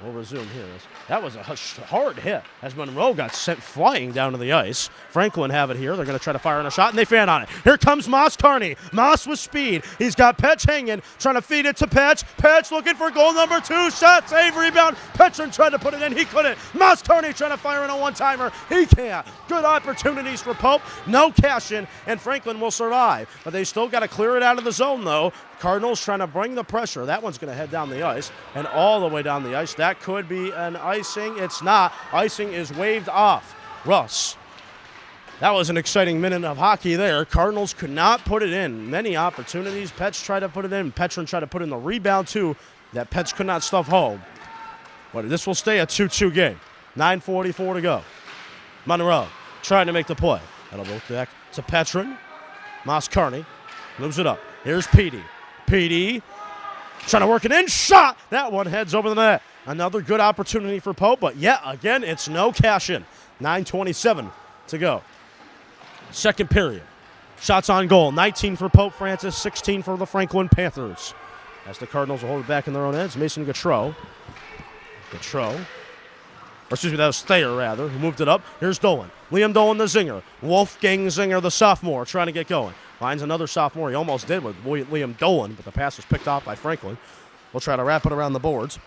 We'll resume here. That was a hard hit as Monroe got sent flying down to the ice. Franklin have it here. They're going to try to fire on a shot, and they fan on it. Here comes Moss Carney. Moss with speed. He's got Petch hanging, trying to feed it to Petch. Petch looking for goal number 2. Shot, save, rebound. Petrin tried to put it in. He couldn't. Moss Carney trying to fire in a one-timer. He can't. Good opportunities for Pope. No cash in, and Franklin will survive. But they still got to clear it out of the zone, though. Cardinals trying to bring the pressure. That one's going to head down the ice and all the way down the ice. That could be an icing. It's not. Icing is waved off. Russ. That was an exciting minute of hockey there. Cardinals could not put it in. Many opportunities. Petch tried to put it in. Petrin tried to put in the rebound, too, that Petch could not stuff home. But this will stay a 2-2 game. 9:44 to go. Monroe trying to make the play. That'll go back to Petrin. Moss Carney moves it up. Here's Petey. Petey trying to work it in. Shot. That one heads over the net. Another good opportunity for Pope, but yet again, it's no cash in. 9:27 to go. Second period. Shots on goal. 19 for Pope Francis, 16 for the Franklin Panthers. As the Cardinals will hold it back in their own ends, Mason Gautreau. Or excuse me, that was Thayer, rather, who moved it up. Here's Dolan. Liam Dolan, the zinger. Wolfgang Zinger, the sophomore, trying to get going. Finds another sophomore. He almost did with Liam Dolan, but the pass was picked off by Franklin. We'll try to wrap it around the boards.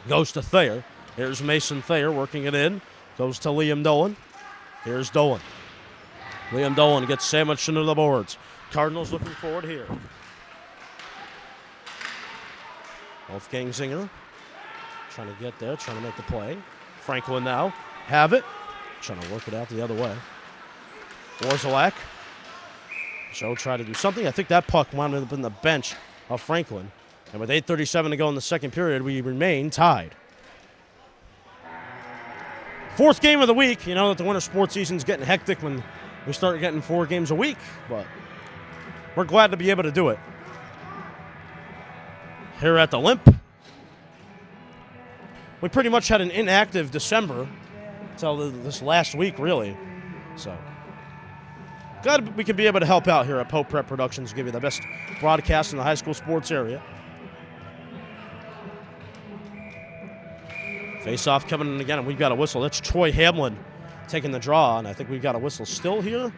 Goes to Thayer. Here's Mason Thayer working it in. Goes to Liam Dolan. Here's Dolan. Liam Dolan gets sandwiched into the boards. Cardinals looking forward here. Wolfgang Zinger trying to get there, trying to make the play. Franklin now have it. Trying to work it out the other way. Orzelak. Joe tried to do something. I think that puck wound up in the bench of Franklin. And with 8:37 to go in the second period, we remain tied. Fourth game of the week. You know that the winter sports season's getting hectic when we start getting 4 games a week, but we're glad to be able to do it. Here at the Limp, we pretty much had an inactive December until this last week, really. So glad we could be able to help out here at Pope Prep Productions, give you the best broadcast in the high school sports area. Face-off coming in again, and we've got a whistle. That's Troy Hamlin taking the draw, and I think we've got a whistle still here.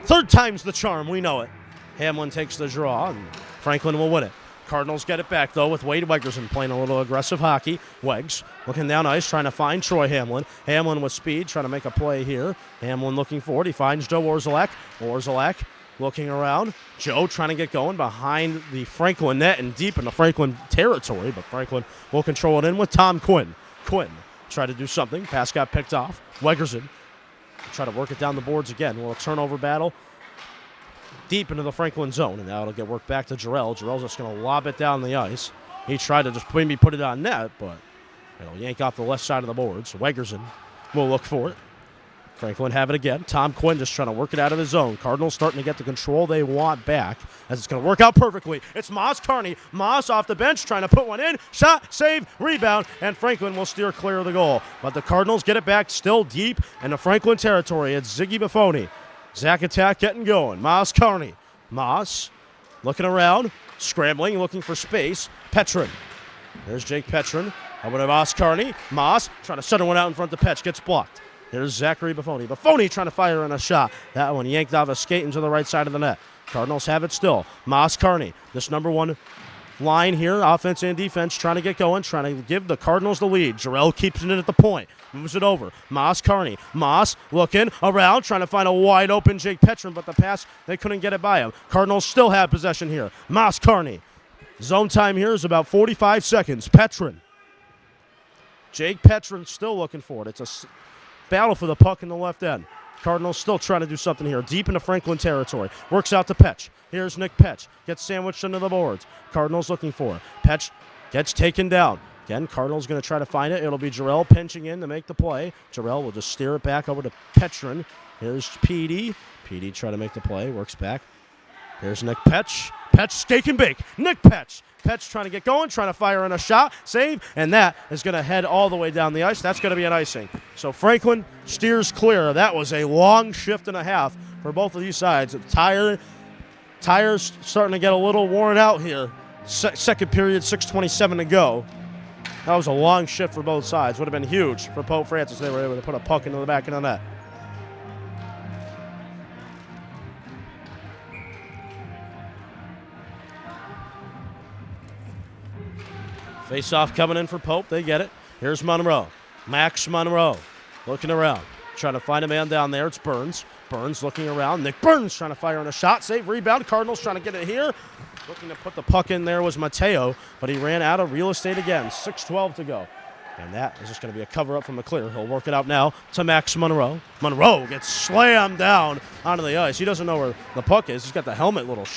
Third time's the charm, we know it. Hamlin takes the draw, and Franklin will win it. Cardinals get it back, though, with Wade Wegerson playing a little aggressive hockey. Wegs looking down ice, trying to find Troy Hamlin. Hamlin with speed, trying to make a play here. Hamlin looking forward. He finds Joe Orzelak. Orzelak looking around. Joe trying to get going behind the Franklin net and deep in the Franklin territory, but Franklin will control it in with Tom Quinn. Quinn tried to do something. Pass got picked off. Wegerson try to work it down the boards again. A little turnover battle deep into the Franklin zone, and now it'll get worked back to Jarrell. Jarrell's just going to lob it down the ice. He tried to just maybe put it on net, but it'll yank off the left side of the boards. Wegerson will look for it. Franklin have it again. Tom Quinn just trying to work it out of his zone. Cardinals starting to get the control they want back, as it's going to work out perfectly. It's Moss Carney. Moss off the bench trying to put one in. Shot, save, rebound, and Franklin will steer clear of the goal. But the Cardinals get it back still deep in the Franklin territory. It's Ziggy Buffoni. Zach attack getting going. Moss Carney. Moss looking around, scrambling, looking for space. Petrin. There's Jake Petrin. Over to Moss Carney. Moss trying to center one out in front of Petch. Gets blocked. Here's Zachary Buffoni. Buffoni trying to fire in a shot. That one yanked off a skate into the right side of the net. Cardinals have it still. Moss Carney. This number one line here, offense and defense, trying to get going, trying to give the Cardinals the lead. Jarrell keeps it in at the point. Moves it over. Moss Carney. Moss looking around, trying to find a wide open Jake Petrin, but the pass, they couldn't get it by him. Cardinals still have possession here. Moss Carney. Zone time here is about 45 seconds. Petrin. Jake Petrin still looking for it. It's a battle for the puck in the left end. Cardinals still trying to do something here. Deep into Franklin territory. Works out to Petch. Here's Nick Petch. Gets sandwiched into the boards. Cardinals looking for it. Petch gets taken down. Again, Cardinals going to try to find it. It'll be Jarrell pinching in to make the play. Jarrell will just steer it back over to Petrin. Here's PD. PD trying to make the play. Works back. Here's Nick Petch. Petch, steak and bake. Nick Petch. Petch trying to get going, trying to fire in a shot, save, and that is going to head all the way down the ice. That's going to be an icing. So Franklin steers clear. That was a long shift and a half for both of these sides. Tires starting to get a little worn out here. Second period, 6:27 to go. That was a long shift for both sides. Would have been huge for Pope Francis. They were able to put a puck into the back of the net. Face-off coming in for Pope. They get it. Here's Monroe. Max Monroe looking around. Trying to find a man down there. It's Burns. Burns looking around. Nick Burns trying to fire on a shot. Save, rebound. Cardinals trying to get it here. Looking to put the puck in there was Mateo, but he ran out of real estate again. 6:12 to go. And that is just going to be a cover-up from McClear. He'll work it out now to Max Monroe. Monroe gets slammed down onto the ice. He doesn't know where the puck is. He's got the helmet a little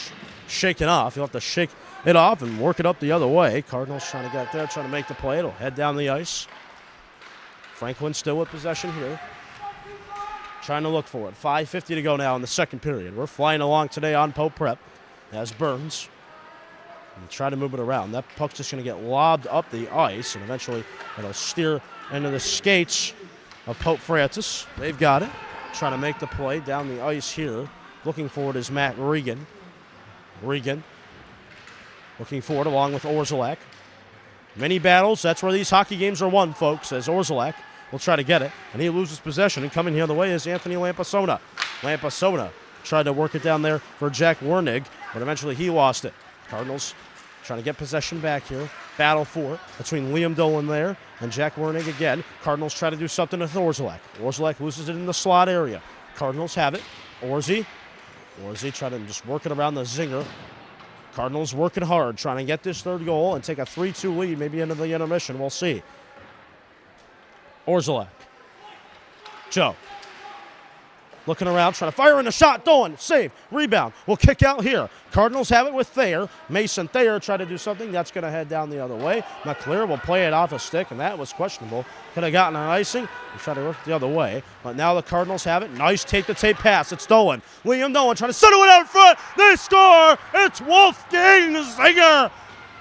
shaken off. He'll have to shake it off and work it up the other way. Cardinals trying to get there, trying to make the play. It'll head down the ice. Franklin still with possession here. Trying to look for it. 5:50 to go now in the second period. We're flying along today on Pope Prep. As Burns and try to move it around. That puck's just going to get lobbed up the ice, and eventually it'll steer into the skates of Pope Francis. They've got it. Trying to make the play down the ice here. Looking for it is Matt Regan. Regan looking for it along with Orzelak. Many battles. That's where these hockey games are won, folks, as Orzelak will try to get it, and he loses possession. And coming the other way is Anthony Lampasona. Lampasona tried to work it down there for Jack Wernig, but eventually he lost it. Cardinals trying to get possession back here. Battle for it between Liam Dolan there and Jack Wernig again. Cardinals try to do something with Orzelak. Orzelak loses it in the slot area. Cardinals have it. Orzi trying to just work it around the zinger. Cardinals working hard, trying to get this third goal and take a 3-2 lead, maybe into the intermission. We'll see. Orzelak. Joe. Looking around, trying to fire in a shot. Dolan, save, rebound. We'll kick out here. Cardinals have it with Thayer. Mason Thayer tried to do something. That's going to head down the other way. McClear will play it off a stick, and that was questionable. Could have gotten an icing. He tried to work it the other way. But now the Cardinals have it. Nice take-to-tape pass. It's Dolan. Liam Dolan trying to settle it out in front. They score. It's Wolfgang Zinger.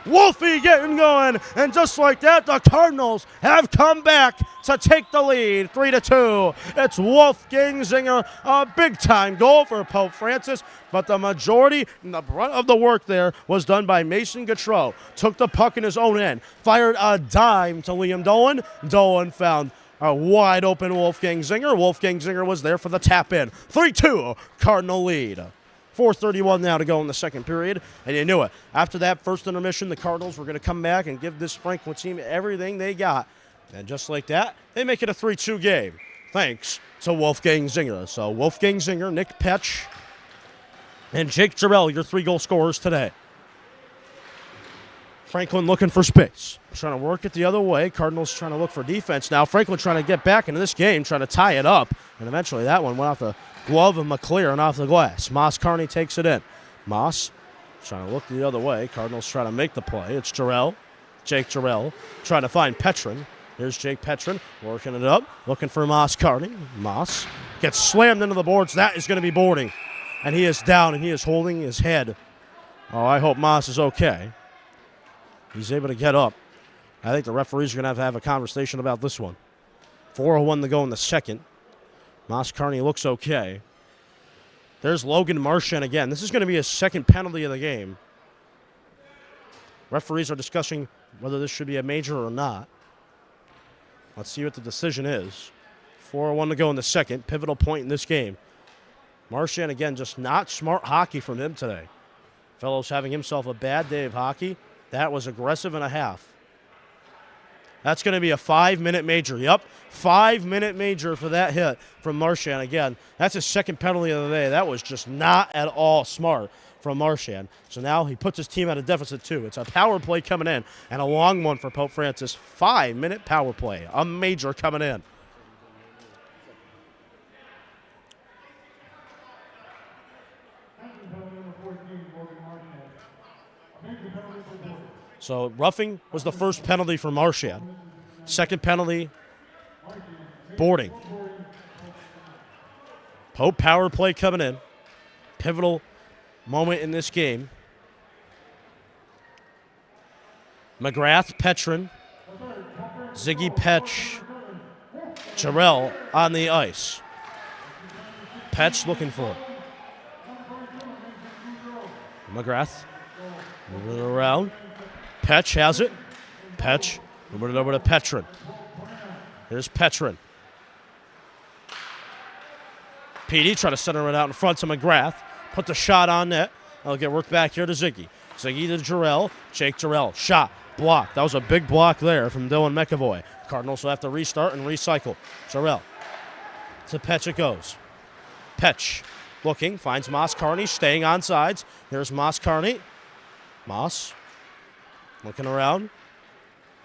Wolfie getting going, and just like that, the Cardinals have come back to take the lead, 3-2. It's Wolfgang Zinger, a big-time goal for Pope Francis, but the majority and the brunt of the work there was done by Mason Gautreau. Took the puck in his own end, fired a dime to Liam Dolan. Dolan found a wide-open Wolfgang Zinger. Wolfgang Zinger was there for the tap-in. 3-2, Cardinal lead. 4:31 now to go in the second period, and you knew it. After that first intermission, the Cardinals were going to come back and give this Franklin team everything they got. And just like that, they make it a 3-2 game, thanks to Wolfgang Zinger. So Wolfgang Zinger, Nick Petch, and Jake Jarrell, your 3-goal scorers today. Franklin looking for space, trying to work it the other way. Cardinals trying to look for defense now. Franklin trying to get back into this game, trying to tie it up, and eventually that one went off the glove of McClear and off the glass. Moss Carney takes it in. Moss trying to look the other way. Cardinals trying to make the play. It's Jarrell, Jake Jarrell, trying to find Petrin. Here's Jake Petrin working it up, looking for Moss Carney. Moss gets slammed into the boards. That is going to be boarding, and he is down, and he is holding his head. Oh, I hope Moss is okay. He's able to get up. I think the referees are going to have a conversation about this one. 4:01 to go in the second. Moss Carney looks okay. There's Logan Marchand again. This is going to be his second penalty of the game. Referees are discussing whether this should be a major or not. Let's see what the decision is. 4:01 to go in the second. Pivotal point in this game. Marchand again, just not smart hockey from him today. Fellow's having himself a bad day of hockey. That was aggressive and a half. That's going to be a 5-minute major. Yep, 5-minute major for that hit from Marchand. Again, that's his second penalty of the day. That was just not at all smart from Marchand. So now he puts his team at a deficit too. It's a power play coming in and a long one for Pope Francis. 5-minute power play, a major coming in. So roughing was the first penalty for Marchand. Second penalty, boarding. Pope power play coming in. Pivotal moment in this game. McGrath, Petrin, Ziggy Petch, Jarrell on the ice. Petch looking for it. McGrath moving it around. Petch has it. Petch moving it over to Petrin. Here's Petrin. PD trying to center it out in front to McGrath. Put the shot on net. I'll get worked back here to Ziggy. Ziggy to Jarrell. Jake Jarrell. Shot. Block. That was a big block there from Dylan McAvoy. Cardinals will have to restart and recycle. Jarrell. To Petch it goes. Petch looking. Finds Moss Carney. Staying on sides. Here's Moss Carney. Moss. Looking around.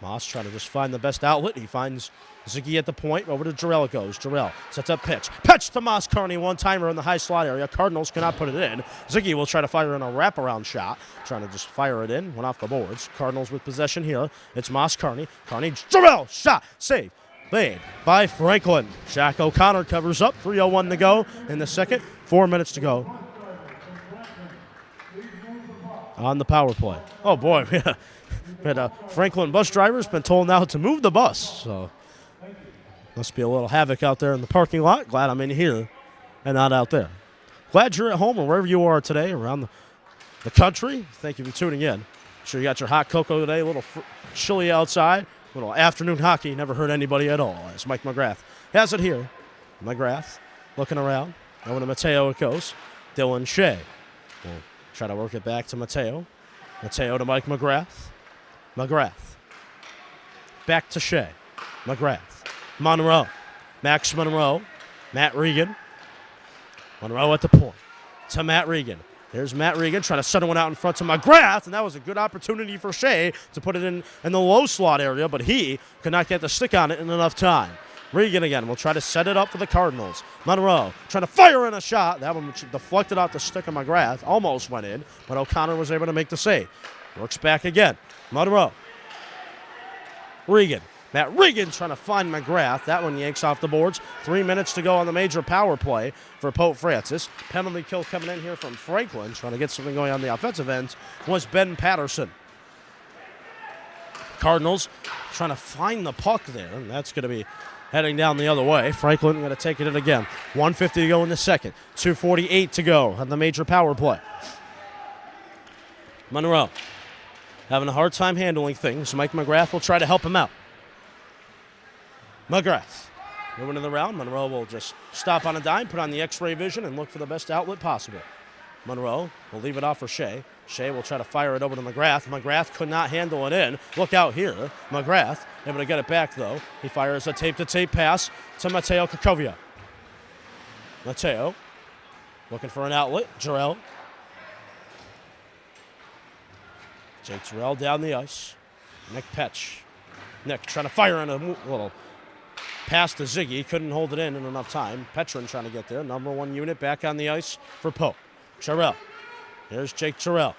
Moss trying to just find the best outlet. He finds Ziggy at the point. Over to Jarrell it goes. Jarrell sets up pitch. Pitch to Moss Carney. One-timer in the high slot area. Cardinals cannot put it in. Ziggy will try to fire in a wraparound shot. Trying to just fire it in. Went off the boards. Cardinals with possession here. It's Moss Carney. Carney. Jarrell. Shot. Save. Made by Franklin. Jack O'Connor covers up. 3:01 to go in the second. 4 minutes to go on the power play. Oh, boy. But Franklin bus driver's been told now to move the bus, so must be a little havoc out there in the parking lot. Glad I'm in here and not out there. Glad you're at home or wherever you are today around the country. Thank you for tuning in. Sure you got your hot cocoa today, a little chilly outside, a little afternoon hockey. Never hurt anybody at all. It's Mike McGrath. Has it here. McGrath looking around. Over to Mateo it goes. Dylan Shea will try to work it back to Mateo. Mateo to Mike McGrath. McGrath. Back to Shea. McGrath. Monroe. Max Monroe. Matt Regan. Monroe at the point. To Matt Regan. There's Matt Regan trying to center one out in front to McGrath, and that was a good opportunity for Shea to put it in the low slot area, but he could not get the stick on it in enough time. Regan again will try to set it up for the Cardinals. Monroe trying to fire in a shot. That one deflected off the stick of McGrath. Almost went in, but O'Connor was able to make the save. Works back again. Monroe. Regan. Matt Regan trying to find McGrath. That one yanks off the boards. 3 minutes to go on the major power play for Pope Francis. Penalty kill coming in here from Franklin. Trying to get something going on the offensive end was Ben Patterson. Cardinals trying to find the puck there, and that's going to be heading down the other way. Franklin going to take it in again. 1:50 to go in the second. 2:48 to go on the major power play. Monroe having a hard time handling things. Mike McGrath will try to help him out. McGrath moving to the round. Monroe will just stop on a dime, put on the X-ray vision, and look for the best outlet possible. Monroe will leave it off for Shea. Shea will try to fire it over to McGrath. McGrath could not handle it in. Look out here. McGrath able to get it back, though. He fires a tape-to-tape pass to Mateo Krakovia. Mateo looking for an outlet. Jarrell. Jake Jarrell down the ice. Nick Petch. Nick trying to fire in a little pass to Ziggy. Couldn't hold it in enough time. Petrin trying to get there. Number 1 unit back on the ice for Pope. Jarrell. Here's Jake Jarrell.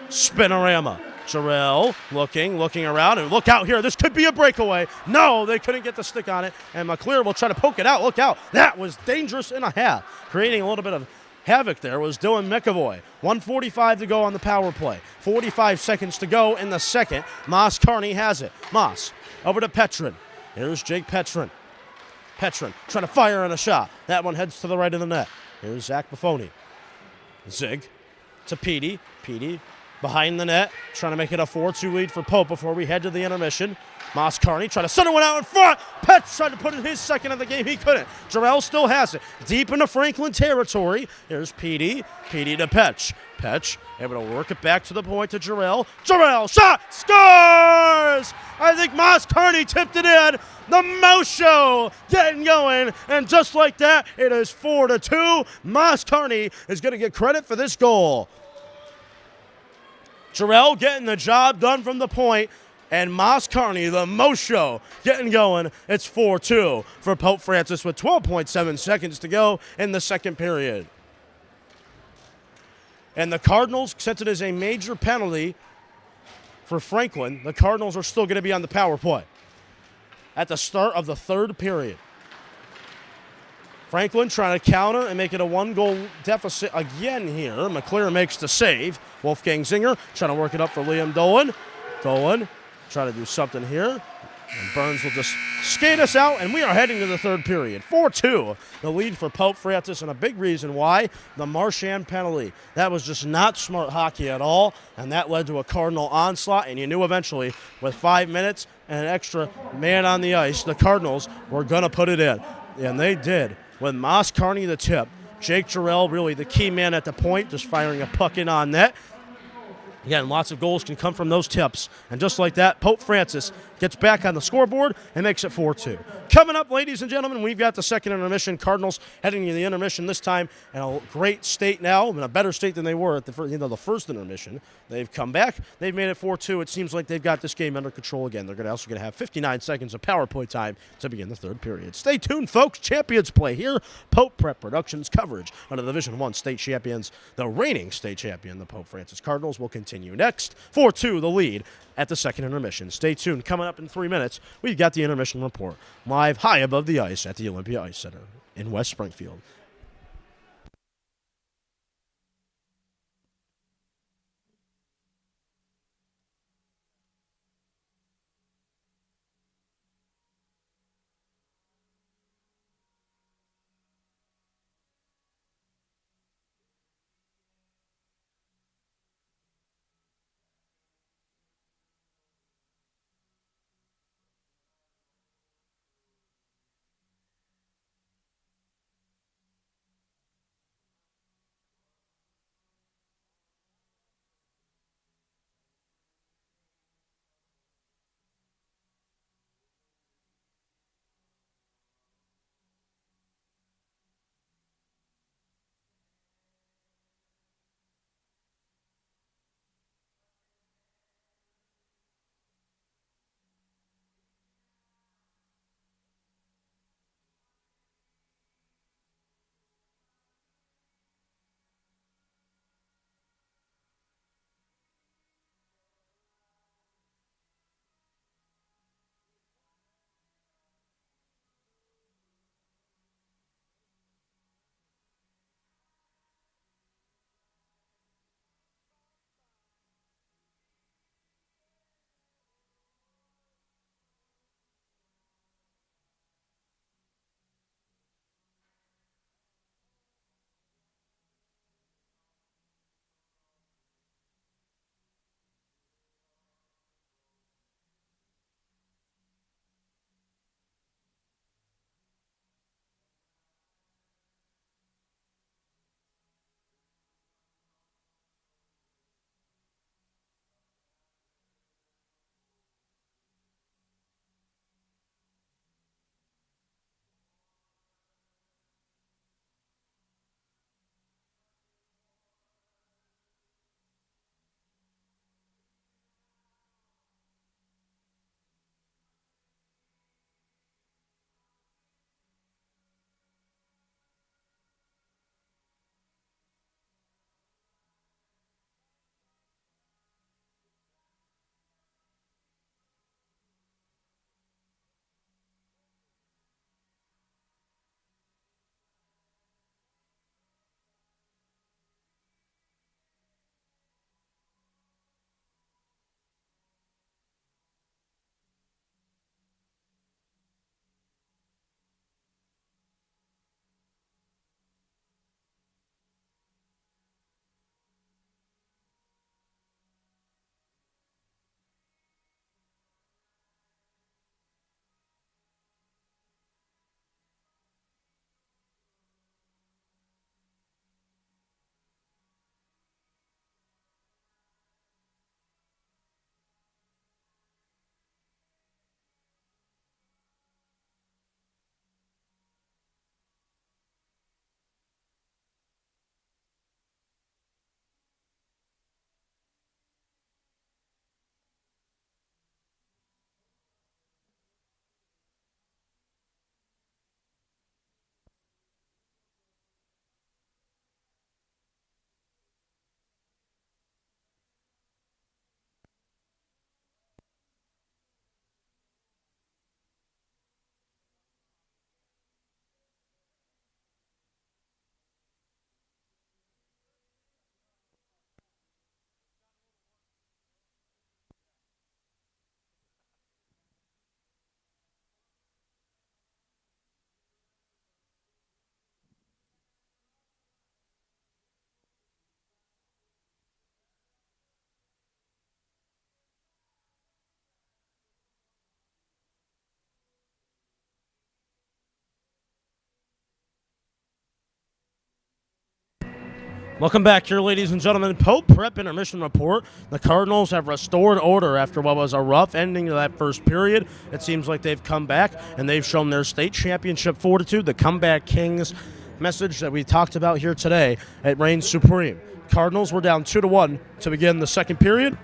Spinorama. Jarrell looking around, and look out here. This could be a breakaway. No, they couldn't get the stick on it, and McClear will try to poke it out. Look out. That was dangerous and a half. Creating a little bit of havoc there was Dylan McAvoy. 1:45 to go on the power play. 45 seconds to go in the second. Moss Carney has it. Moss over to Petrin. Here's Jake Petrin. Petrin trying to fire on a shot. That one heads to the right of the net. Here's Zach Buffoni. Zig to Petey. Petey behind the net, trying to make it a 4-2 lead for Pope before we head to the intermission. Moss Carney trying to center one out in front. Petch tried to put in his second of the game. He couldn't. Jarrell still has it. Deep into Franklin territory. Here's Petey. Petey to Petch. Petch able to work it back to the point to Jarrell. Jarrell shot. Scores! I think Moss Carney tipped it in. The Mouse Show getting going. And just like that, it is 4-2. Moss Carney is going to get credit for this goal. Jarrell getting the job done from the point, and Moss Carney, the Mouse Show, getting going. It's 4-2 for Pope Francis with 12.7 seconds to go in the second period. And the Cardinals, since it is a major penalty for Franklin, the Cardinals are still going to be on the power play at the start of the third period. Franklin trying to counter and make it a 1-goal deficit again here. McClear makes the save. Wolfgang Zinger trying to work it up for Liam Dolan. Dolan trying to do something here. And Burns will just skate us out, and we are heading to the third period. 4-2, the lead for Pope Francis, and a big reason why, the Marchand penalty. That was just not smart hockey at all, and that led to a Cardinal onslaught, and you knew eventually, with 5 minutes and an extra man on the ice, the Cardinals were going to put it in. And they did. With Moss Carney the tip, Jake Jarrell really the key man at the point, just firing a puck in on net. Again, lots of goals can come from those tips. And just like that, Pope Francis gets back on the scoreboard and makes it 4-2. Coming up, ladies and gentlemen, we've got the second intermission. Cardinals heading to the intermission this time in a great state now, in a better state than they were at the first intermission. They've come back. They've made it 4-2. It seems like they've got this game under control again. They're also going to have 59 seconds of power play time to begin the third period. Stay tuned, folks. Champions play here. Pope Prep Productions coverage under the Division I state champions. The reigning state champion, the Pope Francis Cardinals, will continue next. 4-2, the lead at the second intermission. Stay tuned. Coming up in 3 minutes, we've got the intermission report live high above the ice at the Olympia Ice Center in West Springfield. Welcome back here, ladies and gentlemen. Pope Prep Intermission Report. The Cardinals have restored order after what was a rough ending to that first period. It seems like they've come back, and they've shown their state championship fortitude. The comeback kings message that we talked about here today, it reigns supreme. Cardinals were down 2-1 to begin the second period,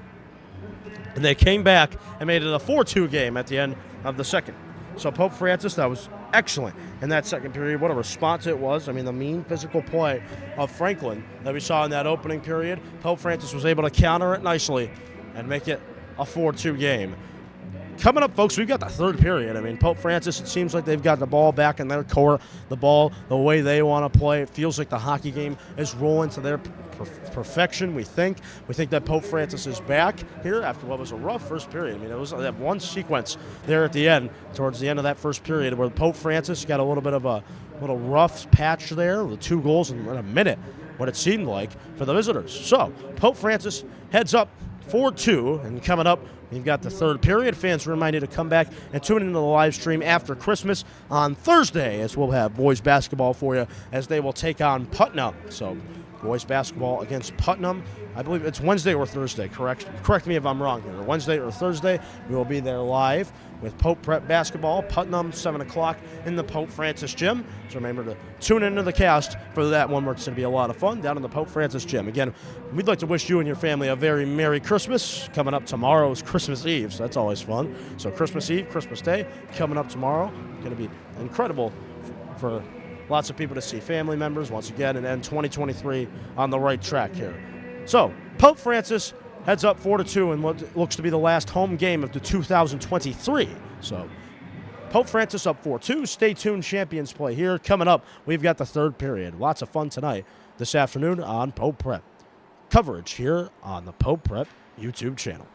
and they came back and made it a 4-2 game at the end of the second. So Pope Francis, that was excellent in that second period. What a response it was. I mean, the mean physical play of Franklin that we saw in that opening period, Pope Francis was able to counter it nicely and make it a 4-2 game. Coming up, folks, we've got the third period. I mean, Pope Francis, it seems like they've got the ball back in their court, the ball the way they want to play. It feels like the hockey game is rolling to their perfection, we think. We think that Pope Francis is back here after what was a rough first period. I mean, it was that one sequence there at the end, towards the end of that first period, where Pope Francis got a little bit of a little rough patch there, with 2 goals in a minute, what it seemed like for the visitors. So, Pope Francis heads up 4-2, and coming up, we've got the third period. Fans are reminded to come back and tune into the live stream after Christmas on Thursday, as we'll have boys basketball for you as they will take on Putnam. So, boys basketball against Putnam. I believe it's Wednesday or Thursday, correct me if I'm wrong here. Wednesday or Thursday, we will be there live with Pope Prep Basketball, Putnam, 7 o'clock in the Pope Francis Gym. So remember to tune into the cast for that one, where it's going to be a lot of fun down in the Pope Francis Gym. Again, we'd like to wish you and your family a very Merry Christmas. Coming up tomorrow is Christmas Eve, so that's always fun. So Christmas Eve, Christmas Day, coming up tomorrow. Going to be incredible for lots of people to see family members once again, and end 2023 on the right track here. So, Pope Francis heads up 4-2 in what looks to be the last home game of the 2023. So, Pope Francis up 4-2. Stay tuned, champions play here. Coming up, we've got the third period. Lots of fun tonight, this afternoon on Pope Prep. Coverage here on the Pope Prep YouTube channel.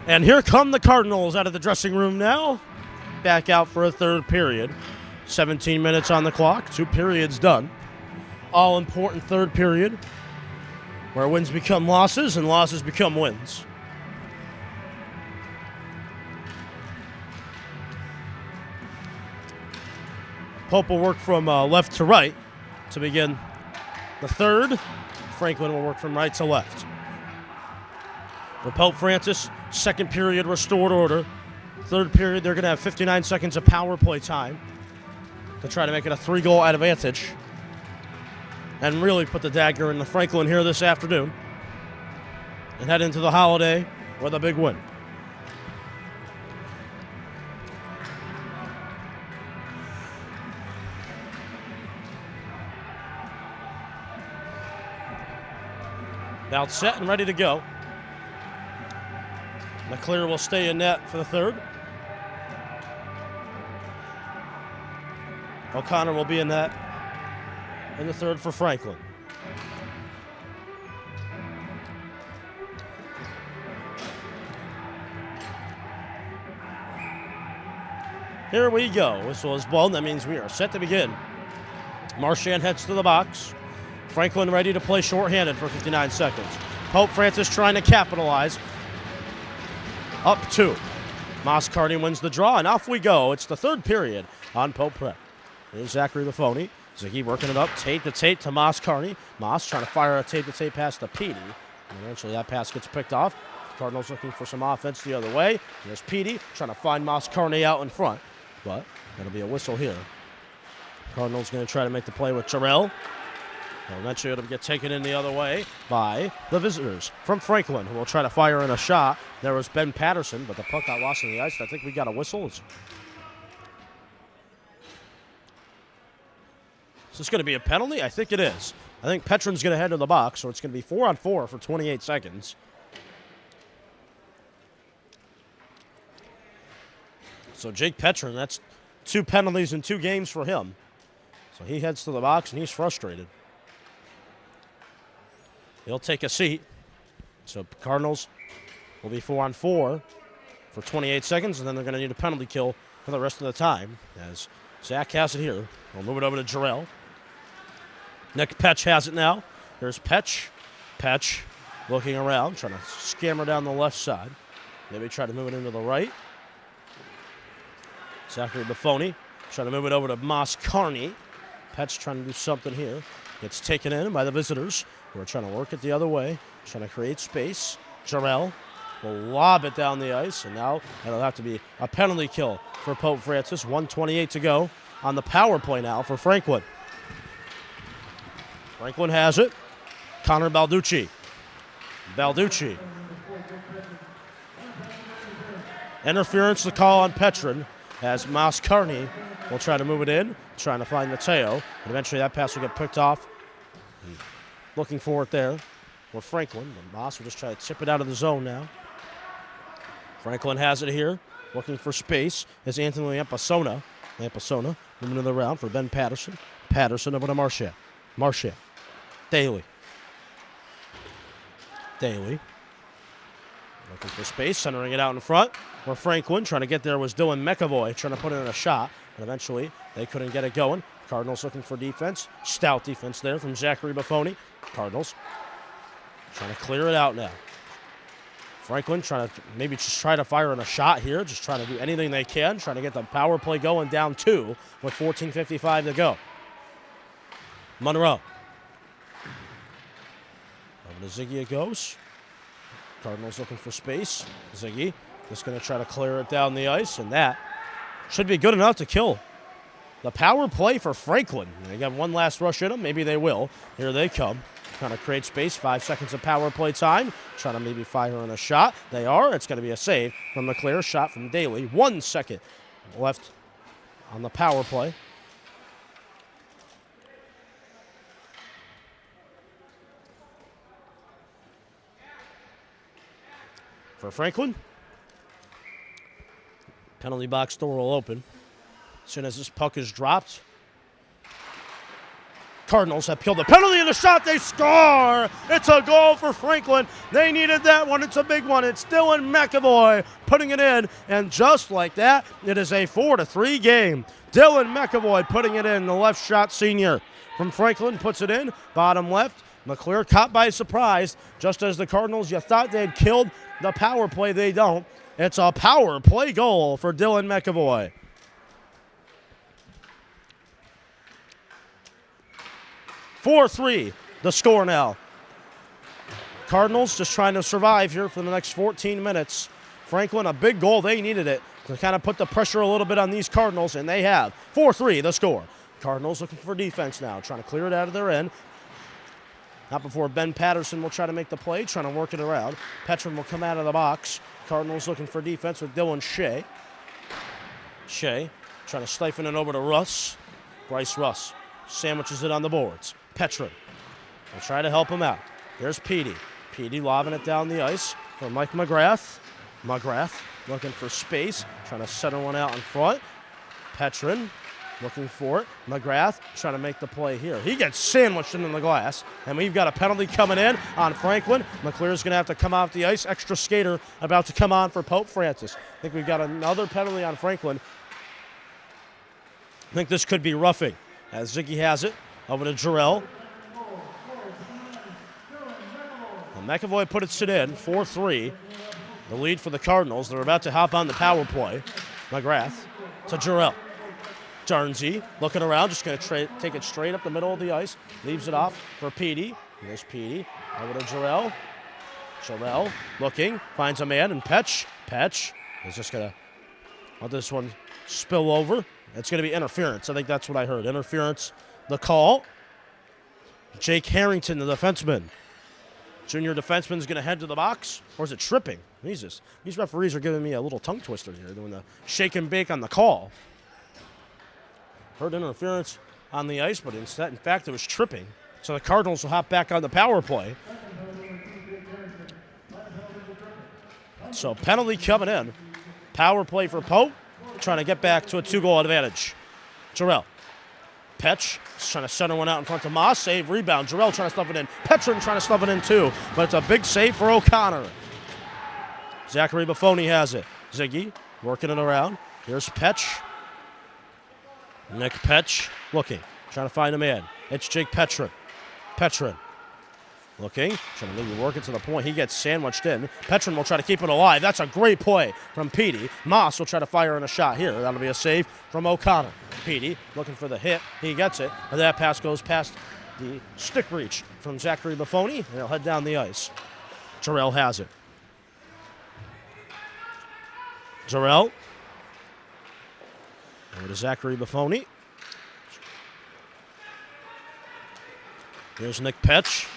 And here come the Cardinals out of the dressing room now. Back out for a third period. 17 minutes on the clock. 2 periods done. All important third period where wins become losses and losses become wins. Pope will work from left to right to begin the third. Franklin will work from right to left. For Pope Francis, second period restored order. Third period, they're going to have 59 seconds of power play time to try to make it a 3-goal advantage and really put the dagger in the Franklin here this afternoon and head into the holiday with a big win. Now it's set and ready to go. McClear will stay in net for the third. O'Connor will be in net in the third for Franklin. Here we go. Whistle is blown. That means we are set to begin. Marchand heads to the box. Franklin ready to play shorthanded for 59 seconds. Pope Francis trying to capitalize. Up 2. Moscardi wins the draw, and off we go. It's the third period on Pope Prep. Here's Zachary Lafoni. Ziggy working it up, tape to Moscardi. Moss trying to fire a tape pass to Petey. And eventually that pass gets picked off. Cardinals looking for some offense the other way. There's Petey trying to find Moscardi out in front. But that'll be a whistle here. Cardinals going to try to make the play with Jarrell. Eventually it'll get taken in the other way by the visitors from Franklin, who will try to fire in a shot. There was Ben Patterson, but the puck got lost in the ice. I think we got a whistle. Is this going to be a penalty? I think it is. I think Petron's going to head to the box, so it's going to be 4-on-4 for 28 seconds. So Jake Petron, that's 2 penalties in 2 games for him. So he heads to the box, and he's frustrated. He'll take a seat. So Cardinals will be 4-on-4 for 28 seconds, and then they're going to need a penalty kill for the rest of the time. As Zach has it here. We'll move it over to Jarrell. Nick Petch has it now. There's Petch. Petch looking around, trying to scammer down the left side. Maybe try to move it into the right. Zachary Buffoni trying to move it over to Moscardi. Petch trying to do something here. Gets taken in by the visitors, who are trying to work it the other way, trying to create space. Jarrell will lob it down the ice, and now it'll have to be a penalty kill for Pope Francis. 1:28 to go on the power play now for Franklin. Franklin has it. Connor Balducci. Balducci. Interference to call on Petron as Moscardi will try to move it in, trying to find Mateo. And eventually that pass will get picked off. Looking for it there for Franklin. But Moss will just try to chip it out of the zone now. Franklin has it here, looking for space. It's Anthony Lampasona. Lampasona moving to the round for Ben Patterson. Patterson over to Marchand. Marchand. Daly. Daly. Looking for space, centering it out in front. Where Franklin trying to get there was Dylan McAvoy trying to put in a shot. And eventually they couldn't get it going. Cardinals looking for defense. Stout defense there from Zachary Buffoni. Cardinals trying to clear it out now. Franklin trying to maybe just try to fire in a shot here. Just trying to do anything they can. Trying to get the power play going down 2 with 14:55 to go. Monroe. Over to Ziggy it goes. Cardinals looking for space. Ziggy just going to try to clear it down the ice, and that should be good enough to kill the power play for Franklin. They got one last rush in them. Maybe they will. Here they come. Trying to create space. 5 seconds of power play time. Trying to maybe fire in a shot. They are. It's going to be a save from McClear. Shot from Daly. 1 second left on the power play. For Franklin. Penalty box door will open. As soon as this puck is dropped, Cardinals have killed the penalty and the shot. They score. It's a goal for Franklin. They needed that one. It's a big one. It's Dylan McAvoy putting it in. And just like that, it is a 4-3 game. Dylan McAvoy putting it in. The left shot senior from Franklin puts it in. Bottom left. McClear caught by surprise. Just as the Cardinals, you thought they had killed the power play. They don't. It's a power play goal for Dylan McAvoy. 4-3, the score now. Cardinals just trying to survive here for the next 14 minutes. Franklin, a big goal. They needed it to kind of put the pressure a little bit on these Cardinals, and they have. 4-3, the score. Cardinals looking for defense now, trying to clear it out of their end. Not before Ben Patterson will try to make the play, trying to work it around. Petrin will come out of the box. Cardinals looking for defense with Dylan Shea. Shea trying to siphon it over to Russ. Bryce Russ sandwiches it on the boards. Petrin will try to help him out. There's Petey. Petey lobbing it down the ice for Mike McGrath. McGrath looking for space, trying to center one out in front. Petrin looking for it. McGrath trying to make the play here. He gets sandwiched into the glass, and we've got a penalty coming in on Franklin. McClear's going to have to come off the ice. Extra skater about to come on for Pope Francis. I think we've got another penalty on Franklin. I think this could be roughing, as Ziggy has it. Over to Jarrell. Well, McAvoy put it in, 4-3. The lead for the Cardinals. They're about to hop on the power play. McGrath to Jarrell. Jarnsey looking around, just going to take it straight up the middle of the ice. Leaves it off for Petey. There's Petey. Over to Jarrell. Jarrell looking, finds a man, and Petch is just going to let this one spill over. It's going to be interference. I think that's what I heard. Interference, the call. Jake Harrington, the defenseman. Junior defenseman's going to head to the box. Or is it tripping? Jesus. These referees are giving me a little tongue twister here, doing the shake and bake on the call. Heard interference on the ice, but instead, in fact, it was tripping. So the Cardinals will hop back on the power play. So penalty coming in. Power play for Pope, trying to get back to a 2-goal advantage. Jarrell. Petch is trying to center one out in front of Moss. Save, rebound. Jarrell trying to stuff it in. Petrin trying to stuff it in too, but it's a big save for O'Connor. Zachary Buffoni has it. Ziggy working it around. Here's Petch. Nick Petch looking, trying to find a man. It's Jake Petrin. Petrin looking, trying to maybe work it to the point. He gets sandwiched in. Petrin will try to keep it alive. That's a great play from Petey. Moss will try to fire in a shot here. That'll be a save from O'Connor. Petey looking for the hit. He gets it. And that pass goes past the stick reach from Zachary Buffoni, and he'll head down the ice. Jarrell has it. Jarrell. Over to Zachary Buffoni. Here's Nick Petch.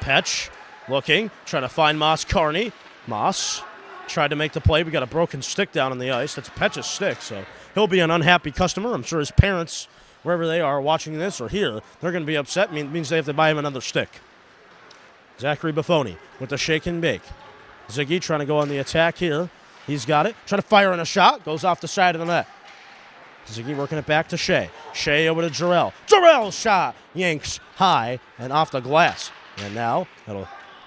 Petch looking, trying to find Moss Carney. Moss tried to make the play. We got a broken stick down on the ice. That's Petch's stick, so he'll be an unhappy customer. I'm sure his parents, wherever they are watching this or here, they're going to be upset. It means they have to buy him another stick. Zachary Buffoni with the shake and bake. Ziggy trying to go on the attack here. He's got it. Trying to fire in a shot. Goes off the side of the net. Ziggy working it back to Shea. Shea over to Jarrell. Jarrell's shot yanks high and off the glass. And now it'll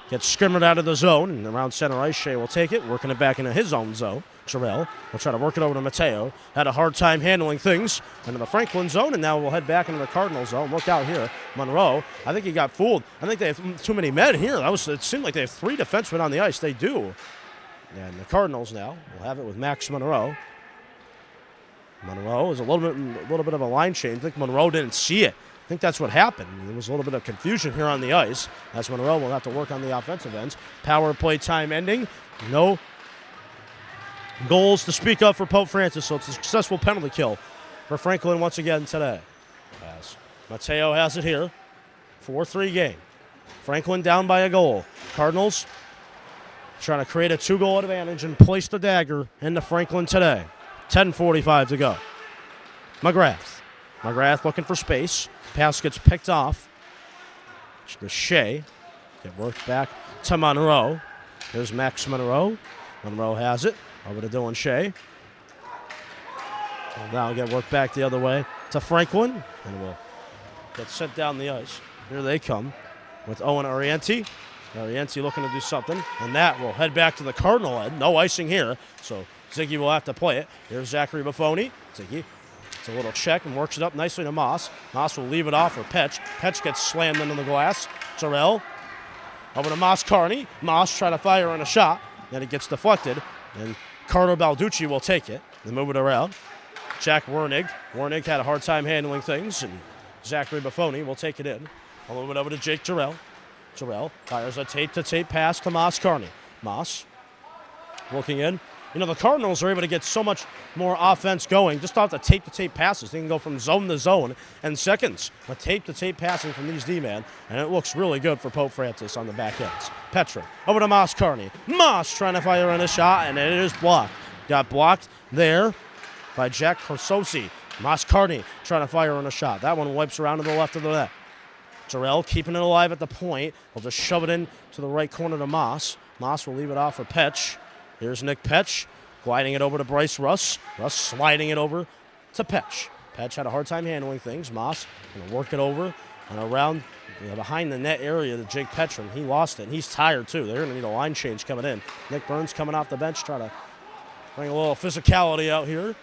get skimmered out of the zone. And around center ice, Shea will take it, working it back into his own zone. Jarrell will try to work it over to Mateo. Had a hard time handling things into the Franklin zone, and now we'll head back into the Cardinals zone. Look out here. Monroe, I think he got fooled. I think they have too many men here. It seemed like they have 3 defensemen on the ice. They do. And the Cardinals now will have it with Max Monroe. Monroe is a little bit of a line change. I think Monroe didn't see it. I think that's what happened. There was a little bit of confusion here on the ice, as Monroe will have to work on the offensive ends. Power play time ending. No goals to speak of for Pope Francis, so it's a successful penalty kill for Franklin once again today. As Mateo has it here. 4-3 game. Franklin down by a goal. Cardinals trying to create a 2-goal advantage and place the dagger into Franklin today. 10:45 to go. McGrath looking for space. Pass gets picked off. Shea. Get worked back to Monroe. Here's Max Monroe. Monroe has it. Over to Dylan Shea. And now get worked back the other way to Franklin. And we'll gets sent down the ice. Here they come with Owen Arienti. Arienti looking to do something, and that will head back to the Cardinal end. No icing here, so Ziggy will have to play it. Here's Zachary Buffoni. Ziggy, it's a little check and works it up nicely to Moss. Moss will leave it off for Petch. Petch gets slammed into the glass. Jarrell over to Moss Carney. Moss trying to fire on a shot. Then it gets deflected, and Carter Balducci will take it. They move it around. Jack Wernig. Wernig had a hard time handling things, and Zachary Buffoni will take it in. I'll move it over to Jake Jarrell. Jarrell fires a tape-to-tape pass to Moss Carney. Moss looking in. You know, the Cardinals are able to get so much more offense going just off the tape-to-tape passes. They can go from zone to zone in seconds with tape-to-tape passing from these D-men, and it looks really good for Pope Francis on the back ends. Petra over to Moss Carney. Moss trying to fire on a shot, and it is blocked. Got blocked there by Jack Corsosi. Moss Carney trying to fire on a shot. That one wipes around to the left of the net. Jarrell keeping it alive at the point. He'll just shove it in to the right corner to Moss. Moss will leave it off for Petch. Here's Nick Petch gliding it over to Bryce Russ. Russ sliding it over to Petch. Petch had a hard time handling things. Moss going to work it over and around behind the net area to Jake Petrin. He lost it, and he's tired too. They're going to need a line change coming in. Nick Burns coming off the bench trying to bring a little physicality out here.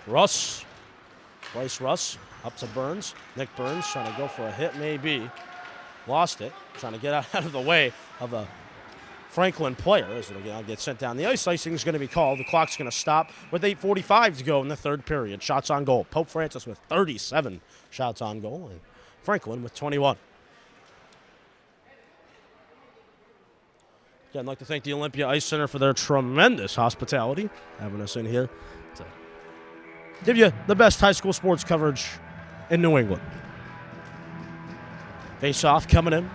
Russ, Bryce Russ. Up to Burns. Nick Burns trying to go for a hit, maybe. Lost it. Trying to get out of the way of a Franklin player. As it'll get sent down the ice. Icing is going to be called. The clock's going to stop with 8:45 to go in the third period. Shots on goal. Pope Francis with 37 shots on goal. And Franklin with 21. Again, I'd like to thank the Olympia Ice Center for their tremendous hospitality. Having us in here to give you the best high school sports coverage in New England. Face-off coming in.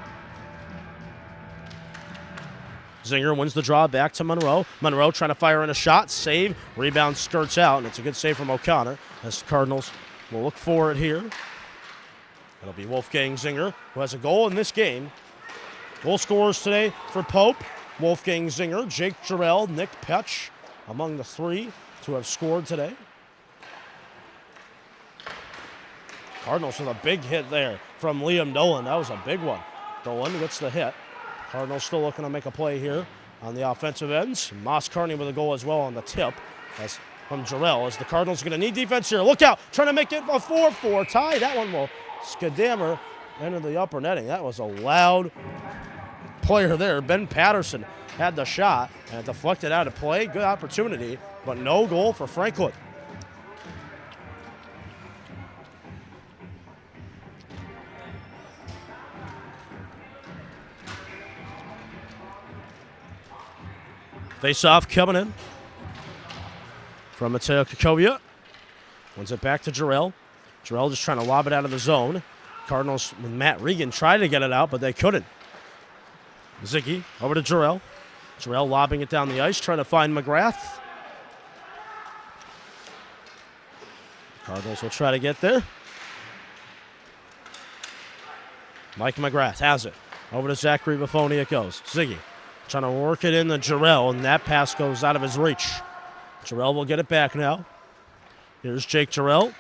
Zinger wins the draw back to Monroe. Monroe trying to fire in a shot. Save. Rebound skirts out, and it's a good save from O'Connor as the Cardinals will look for it here. It'll be Wolfgang Zinger, who has a goal in this game. Goal scorers today for Pope. Wolfgang Zinger, Jake Jarrell, Nick Petch among the three to have scored today. Cardinals with a big hit there from Liam Dolan. That was a big one. Dolan gets the hit. Cardinals still looking to make a play here on the offensive ends. Moss Carney with a goal as well on the tip as from Jarrell. As the Cardinals are going to need defense here. Look out. Trying to make it a 4-4 tie. That one will skidammer into the upper netting. That was a loud player there. Ben Patterson had the shot and it deflected out of play. Good opportunity, but no goal for Franklin. Face-off coming in from Mateo Kakovia. Wins it back to Jarrell. Jarrell just trying to lob it out of the zone. Cardinals with Matt Regan tried to get it out, but they couldn't. Ziggy over to Jarrell. Jarrell lobbing it down the ice, trying to find McGrath. Cardinals will try to get there. Mike McGrath has it. Over to Zachary Buffoni it goes. Ziggy trying to work it in to Jarrell, and that pass goes out of his reach. Jarrell will get it back now. Here's Jake Jarrell.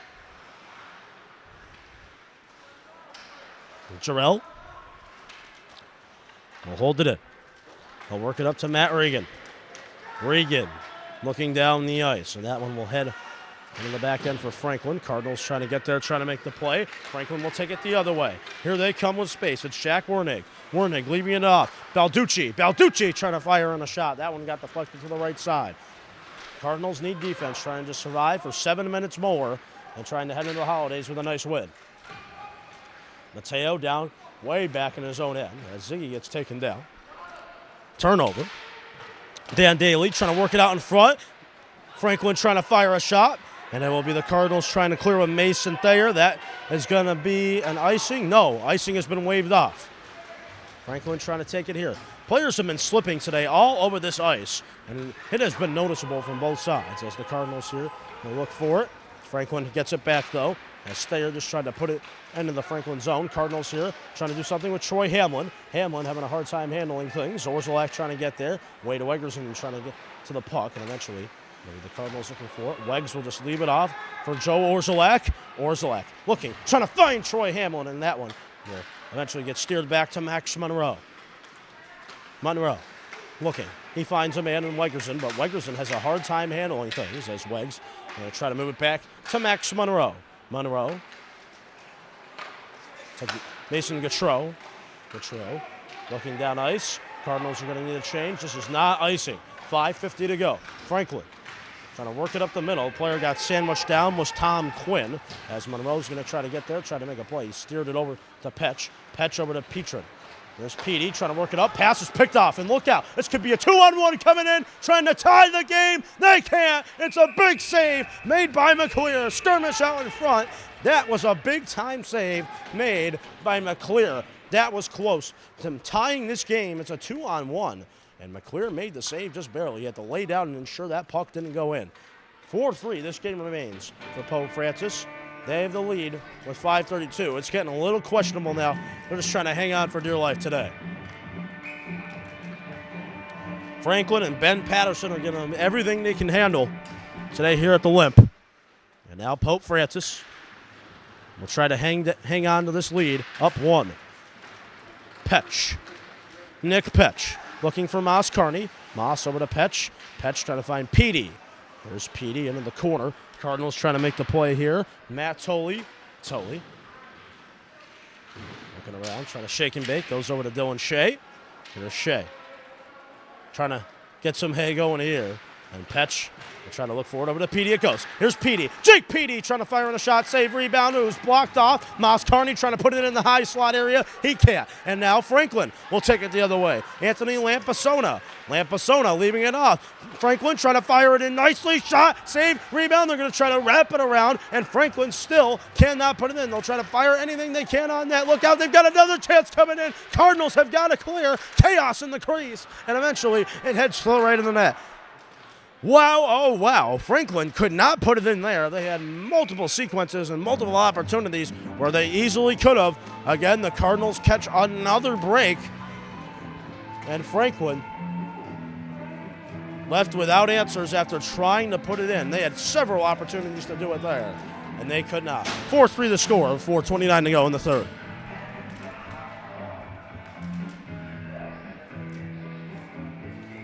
Jarrell will hold it in. He'll work it up to Matt Regan. Regan looking down the ice, and that one will head into the back end for Franklin. Cardinals trying to get there, trying to make the play. Franklin will take it the other way. Here they come with space. It's Jack Wernig. Wernig leaving it off. Balducci trying to fire on a shot. That one got deflected to the right side. Cardinals need defense, trying to survive for 7 minutes more and trying to head into the holidays with a nice win. Mateo down way back in his own end as Ziggy gets taken down. Turnover. Dan Daly trying to work it out in front. Franklin trying to fire a shot. And it will be the Cardinals trying to clear with Mason Thayer. That is going to be an icing. No, icing has been waved off. Franklin trying to take it here. Players have been slipping today all over this ice. And it has been noticeable from both sides as the Cardinals here will look for it. Franklin gets it back, though, as Thayer just tried to put it into the Franklin zone. Cardinals here trying to do something with Troy Hamlin. Hamlin having a hard time handling things. Orzalak trying to get there. Wade Eggerson trying to get to the puck, and eventually Maybe the Cardinals looking for it. Weggs will just leave it off for Joe Orzelak. Orzelak looking, trying to find Troy Hamlin, and that one will eventually get steered back to Max Monroe. Monroe looking. He finds a man in Wegerson, but Wegerson has a hard time handling things as Weggs going to try to move it back to Max Monroe. Monroe. Mason Gautreau. Gautreau looking down ice. Cardinals are going to need a change. This is not icing. 5:50 to go. Franklin trying to work it up the middle. Player got sandwiched down was Tom Quinn. As Monroe's going to try to get there, try to make a play. He steered it over to Petch. Petch over to Petrin. There's Petey trying to work it up. Pass is picked off, and look out. This could be a 2-on-1 coming in, trying to tie the game. They can't. It's a big save made by McClear. Skirmish out in front. That was a big-time save made by McClear. That was close to tying this game. It's a 2-on-1, and McClear made the save just barely. He had to lay down and ensure that puck didn't go in. 4-3, this game remains for Pope Francis. They have the lead with 5:32. It's getting a little questionable now. They're just trying to hang on for dear life today. Franklin and Ben Patterson are giving them everything they can handle today here at the Limp. And now Pope Francis will try to hang on to this lead, up 1. Petch. Nick Petch looking for Moss Carney. Moss over to Petch. Petch trying to find Petey. There's Petey into the corner. Cardinals trying to make the play here. Matt Tolley. Looking around, trying to shake and bake. Goes over to Dylan Shea. Here's Shea. Trying to get some hay going here. And Petch trying to look forward over to Petey. It goes. Here's Petey. Jake Petey trying to fire on a shot. Save rebound. It was blocked off. Moss Carney trying to put it in the high slot area. He can't. And now Franklin will take it the other way. Anthony Lampasona. Lampasona leaving it off. Franklin trying to fire it in nicely. Shot. Save. Rebound. They're going to try to wrap it around. And Franklin still cannot put it in. They'll try to fire anything they can on that. Look out. They've got another chance coming in. Cardinals have got to clear. Chaos in the crease. And eventually it heads slow right in the net. Wow, oh wow, Franklin could not put it in there. They had multiple sequences and multiple opportunities where they easily could have. Again, the Cardinals catch another break. And Franklin left without answers after trying to put it in. They had several opportunities to do it there, and they could not. 4-3 the score, 4:29 to go in the third.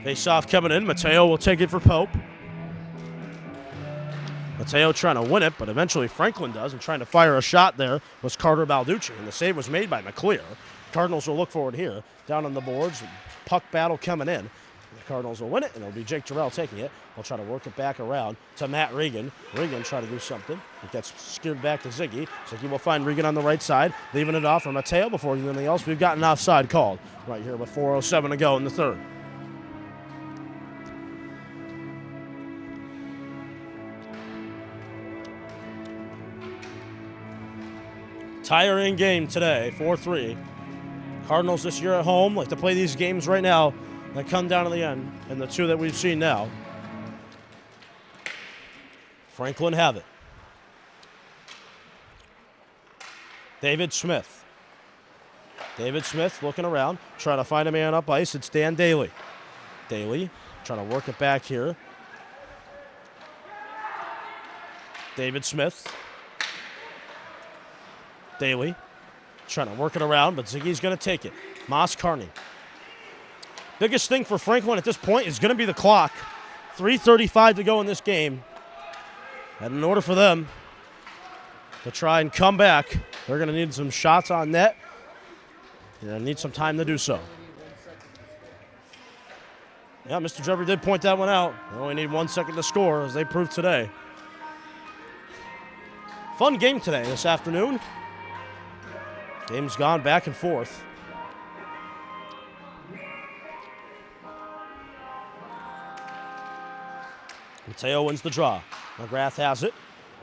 Face-off coming in. Mateo will take it for Pope. Mateo trying to win it, but eventually Franklin does, and trying to fire a shot there was Carter Balducci, and the save was made by McClear. Cardinals will look for it here. Down on the boards, puck battle coming in. The Cardinals will win it, and it'll be Jake Terrell taking it. They'll try to work it back around to Matt Regan. Regan try to do something. It gets skewed back to Ziggy. Ziggy will find Regan on the right side, leaving it off for Mateo before anything else. We've got an offside called right here with 4:07 to go in the third. Tiring game today, 4-3. Cardinals this year at home like to play these games right now that come down to the end, and the two that we've seen now. Franklin have it. David Smith. David Smith looking around, trying to find a man up ice. It's Dan Daly. Daly trying to work it back here. David Smith. Daly trying to work it around, but Ziggy's going to take it. Moss Carney. Biggest thing for Franklin at this point is going to be the clock. 3:35 to go in this game. And in order for them to try and come back, they're going to need some shots on net. They're going to need some time to do so. Yeah, Mr. Jeffrey did point that one out. They only need 1 second to score, as they proved today. Fun game today, this afternoon. Game's gone back and forth. Mateo wins the draw. McGrath has it.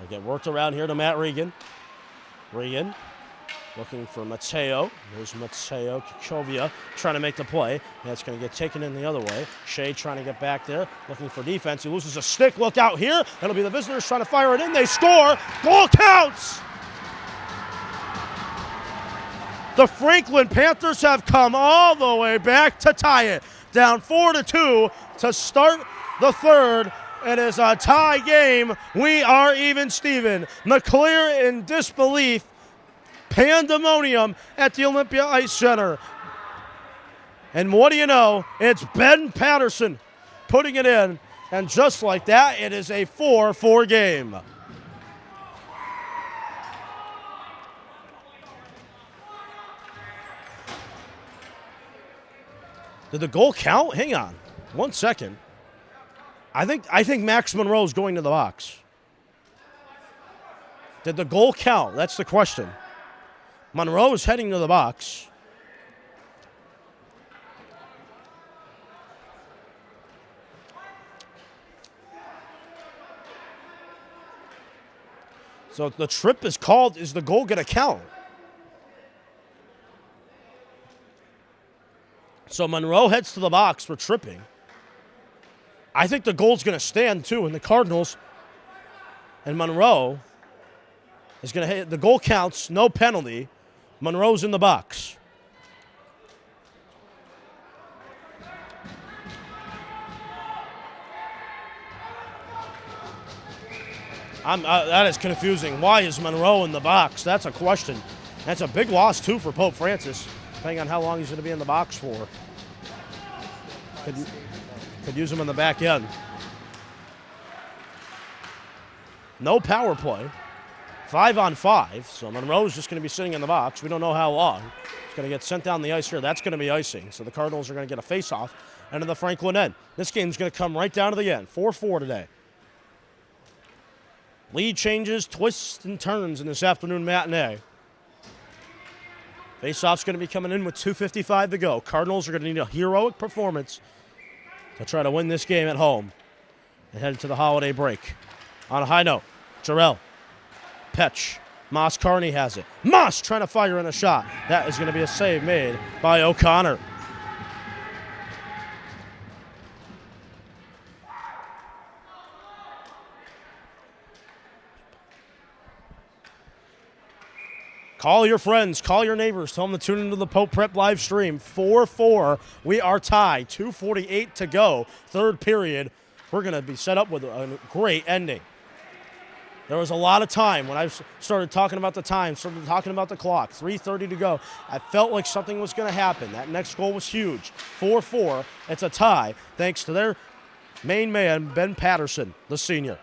They get worked around here to Matt Regan. Regan looking for Mateo. There's Mateo Kachovia trying to make the play. That's going to get taken in the other way. Shea trying to get back there, looking for defense. He loses a stick. Look out here. That'll be the visitors trying to fire it in. They score. Goal counts. The Franklin Panthers have come all the way back to tie it. Down 4-2 to start the third. It is a tie game. We are even Steven. McClear in disbelief. Pandemonium at the Olympia Ice Center. And what do you know? It's Ben Patterson putting it in. And just like that, it is a 4-4 game. Did the goal count? Hang on. 1 second. I think Max Monroe is going to the box. Did the goal count? That's the question. Monroe is heading to the box. So if the trip is called, is the goal going to count? So Monroe heads to the box for tripping. I think the goal's going to stand, too, in the Cardinals. And Monroe is going to hit. The goal counts, no penalty. Monroe's in the box. That is confusing. Why is Monroe in the box? That's a question. That's a big loss, too, for Pope Francis, depending on how long he's going to be in the box for. Could use him in the back end. No power play. 5-on-5. So Monroe's just going to be sitting in the box. We don't know how long. He's going to get sent down the ice here. That's going to be icing. So the Cardinals are going to get a face-off into the Franklin end. This game's going to come right down to the end. 4-4 today. Lead changes, twists, and turns in this afternoon matinee. Face-off's going to be coming in with 2:55 to go. Cardinals are going to need a heroic performance to try to win this game at home and head into the holiday break. On a high note, Jarrell, Petch, Moss Carney has it. Moss trying to fire in a shot. That is going to be a save made by O'Connor. Call your friends, call your neighbors, tell them to tune into the Pope Prep live stream. 4-4, we are tied, 2:48 to go, third period. We're going to be set up with a great ending. There was a lot of time when I started talking about the time, started talking about the clock, 3:30 to go. I felt like something was going to happen. That next goal was huge. 4-4, it's a tie, thanks to their main man, Ben Patterson, the senior.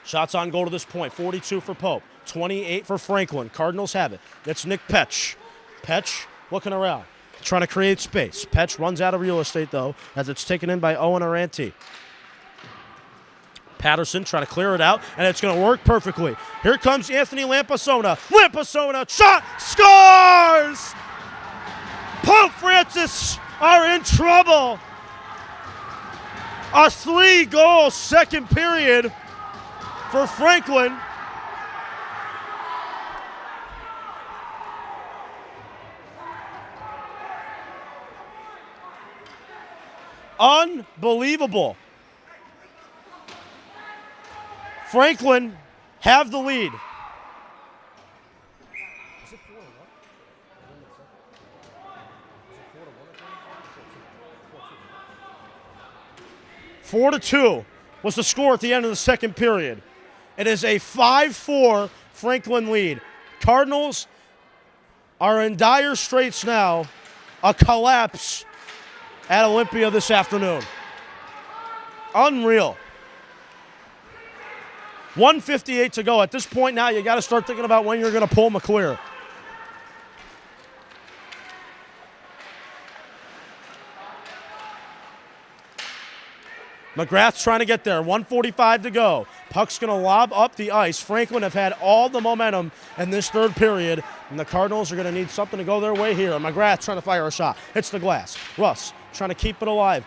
Shots on goal to this point, 42 for Pope, 28 for Franklin. Cardinals have it. It's Nick Petch. Petch looking around, trying to create space. Petch runs out of real estate, though, as it's taken in by Owen Aranti. Patterson trying to clear it out, and it's going to work perfectly. Here comes Anthony Lampasona. Lampasona, shot, scores! Pope Francis are in trouble. A 3-goal second period for Franklin. Unbelievable. Franklin have the lead. 4-2 was the score at the end of the second period. It is a 5-4 Franklin lead. Cardinals are in dire straits now. A collapse at Olympia this afternoon. Unreal. 1:58 to go. At this point now, you got to start thinking about when you're going to pull McClear. McGrath's trying to get there. 1:45 to go. Puck's going to lob up the ice. Franklin have had all the momentum in this third period, and the Cardinals are going to need something to go their way here. McGrath trying to fire a shot. Hits the glass. Russ trying to keep it alive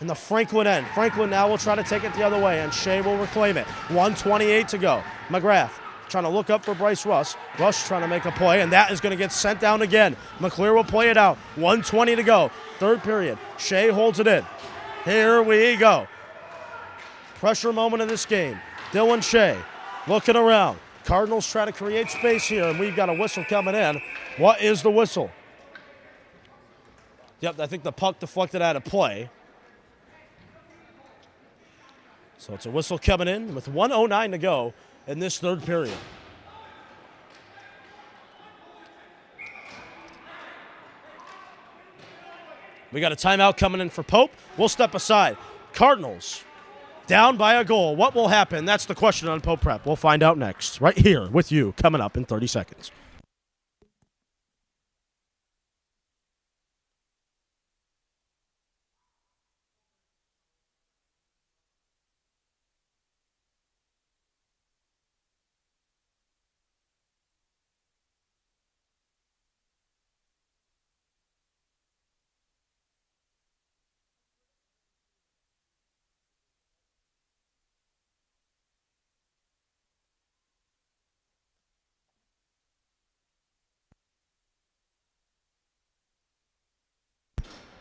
in the Franklin end. Franklin now will try to take it the other way, and Shea will reclaim it. 1:28 to go. McGrath trying to look up for Bryce Russ. Russ trying to make a play, and that is going to get sent down again. McClear will play it out. 1:20 to go. Third period. Shea holds it in. Here we go. Pressure moment of this game. Dylan Shea looking around. Cardinals try to create space here, and we've got a whistle coming in. What is the whistle? Yep, I think the puck deflected out of play. So it's a whistle coming in with 1:09 to go in this third period. We got a timeout coming in for Pope. We'll step aside. Cardinals down by a goal. What will happen? That's the question on Pope Prep. We'll find out next, right here with you, coming up in 30 seconds.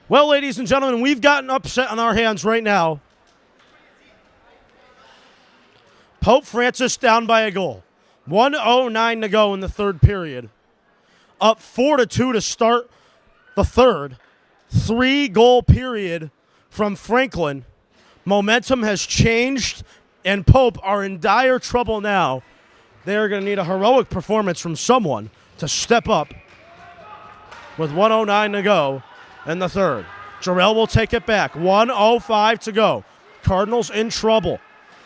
Well, ladies and gentlemen, we've got an upset on our hands right now. Pope Francis down by a goal. 1:09 to go in the third period. Up 4-2 to start the third. 3-goal period from Franklin. Momentum has changed, and Pope are in dire trouble now. They're going to need a heroic performance from someone to step up with 1:09 to go in the third. Jarrell will take it back. 1:05 to go. Cardinals in trouble.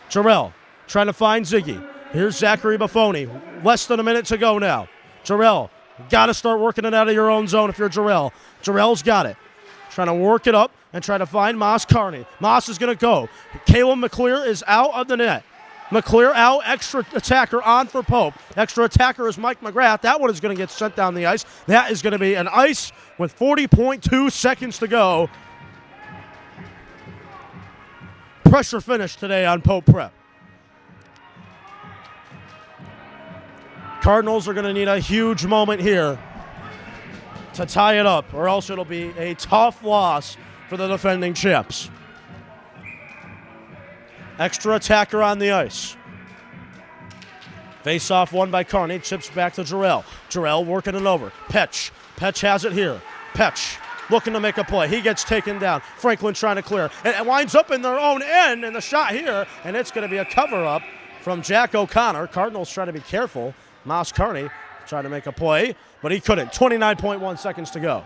Jarrell trying to find Ziggy. Here's Zachary Buffoni. Less than a minute to go now. Jarrell, got to start working it out of your own zone if you're Jarrell. Jarrell's got it. Trying to work it up and try to find Moss Carney. Moss is going to go. Caleb McClear is out of the net. McClear out, extra attacker on for Pope. Extra attacker is Mike McGrath. That one is going to get sent down the ice. That is going to be an ice with 40.2 seconds to go. Pressure finish today on Pope Prep. Cardinals are going to need a huge moment here to tie it up, or else it'll be a tough loss for the defending champs. Extra attacker on the ice. Face-off won by Carney. Chips back to Jarrell. Jarrell working it over. Petch. Petch has it here. Petch looking to make a play. He gets taken down. Franklin trying to clear. It winds up in their own end in the shot here, and it's going to be a cover-up from Jack O'Connor. Cardinals trying to be careful. Moss Carney trying to make a play, but he couldn't. 29.1 seconds to go.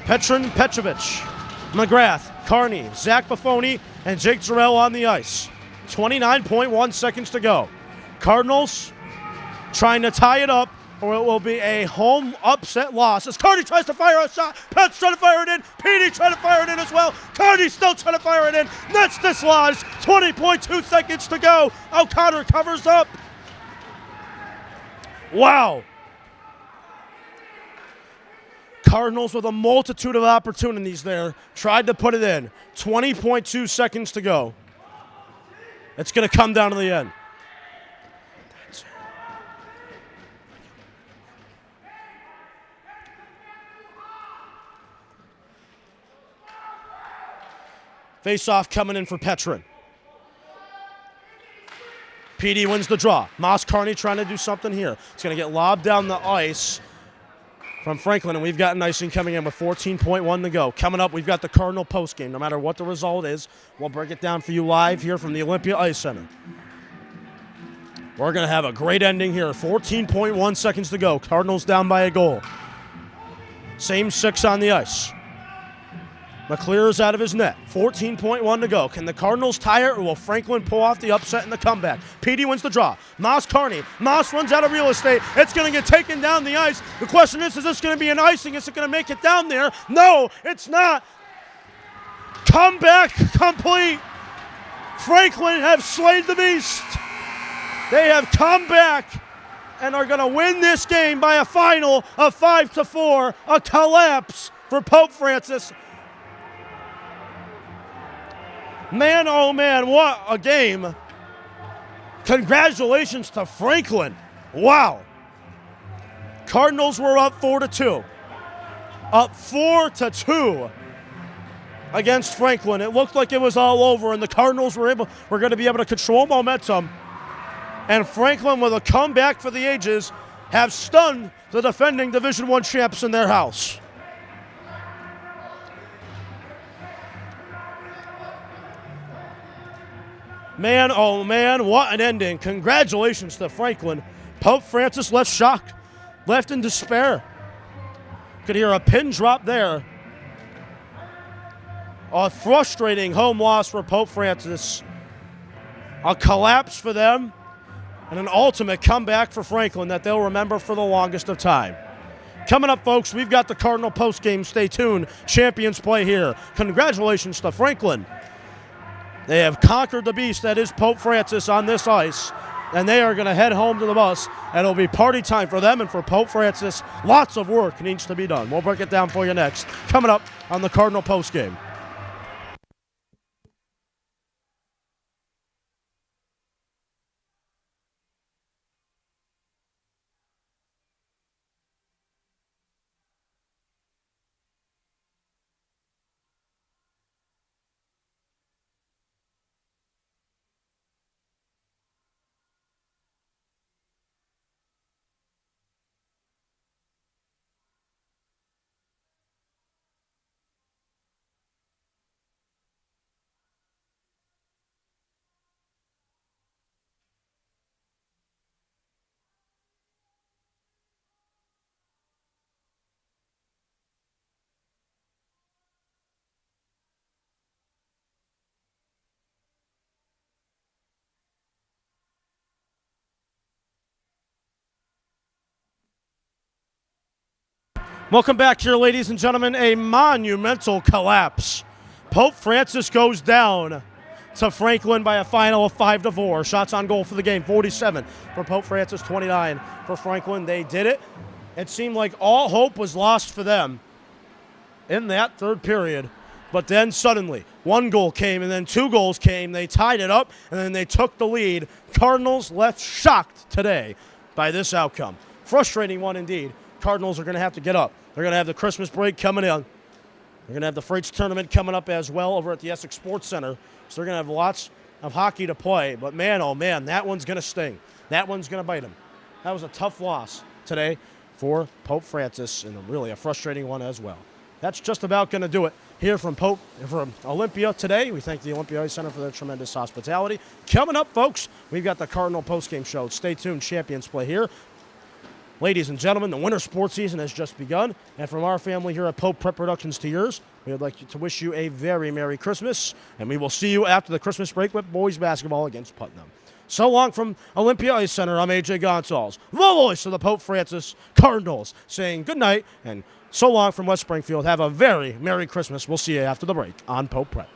Petrin Petrovic, McGrath, Carney, Zach Buffoni, and Jake Jarrell on the ice. 29.1 seconds to go. Cardinals trying to tie it up, or it will be a home upset loss. As Carney tries to fire a shot, Pet's trying to fire it in, Petey trying to fire it in as well. Carney still trying to fire it in. That's dislodged. 20.2 seconds to go. O'Connor covers up. Wow. Cardinals with a multitude of opportunities there. Tried to put it in. 20.2 seconds to go. It's going to come down to the end. Face-off coming in for Petrin. PD wins the draw. Moss Carney trying to do something here. It's going to get lobbed down the ice from Franklin, and we've got icing coming in with 14.1 to go. Coming up, we've got the Cardinal postgame. No matter what the result is, we'll break it down for you live here from the Olympia Ice Center. We're going to have a great ending here. 14.1 seconds to go. Cardinals down by a goal. Same 6 on the ice. McClear is out of his net. 14.1 to go. Can the Cardinals tie it, or will Franklin pull off the upset in the comeback? Petey wins the draw. Moss Carney. Moss runs out of real estate. It's going to get taken down the ice. The question is this going to be an icing? Is it going to make it down there? No, it's not. Comeback complete. Franklin have slayed the beast. They have come back and are going to win this game by a final of 5-4. A collapse for Pope Francis. Man, oh man, what a game. Congratulations to Franklin. Wow. Cardinals were up 4-2. Up 4-2 against Franklin. It looked like it was all over, and the Cardinals were going to be able to control momentum. And Franklin, with a comeback for the ages, have stunned the defending Division I champs in their house. Man, oh man, what an ending. Congratulations to Franklin. Pope Francis left shocked, left in despair. Could hear a pin drop there. A frustrating home loss for Pope Francis. A collapse for them, and an ultimate comeback for Franklin that they'll remember for the longest of time. Coming up, folks, we've got the Cardinal postgame. Stay tuned. Champions play here. Congratulations to Franklin. They have conquered the beast that is Pope Francis on this ice, and they are going to head home to the bus, and it'll be party time for them and for Pope Francis. Lots of work needs to be done. We'll break it down for you next. Coming up on the Cardinal postgame. Welcome back here, ladies and gentlemen. A monumental collapse. Pope Francis goes down to Franklin by a final of 5-4. Shots on goal for the game, 47 for Pope Francis, 29 for Franklin. They did it. It seemed like all hope was lost for them in that third period. But then suddenly, one goal came and then two goals came. They tied it up and then they took the lead. Cardinals left shocked today by this outcome. Frustrating one indeed. Cardinals are going to have to get up. They're going to have the Christmas break coming in. They're going to have the Freights tournament coming up as well over at the Essex Sports Center. So they're going to have lots of hockey to play. But man, oh man, that one's going to sting. That one's going to bite them. That was a tough loss today for Pope Francis, and really a frustrating one as well. That's just about going to do it here from Olympia today. We thank the Olympia Ice Center for their tremendous hospitality. Coming up, folks, we've got the Cardinal postgame show. Stay tuned. Champions play here. Ladies and gentlemen, the winter sports season has just begun, and from our family here at Pope Productions to yours, we would like to wish you a very Merry Christmas, and we will see you after the Christmas break with boys basketball against Putnam. So long from Olympia Ice Center, I'm AJ Gonzalez, the voice of the Pope Francis Cardinals, saying good night, and so long from West Springfield. Have a very Merry Christmas. We'll see you after the break on Pope Prep.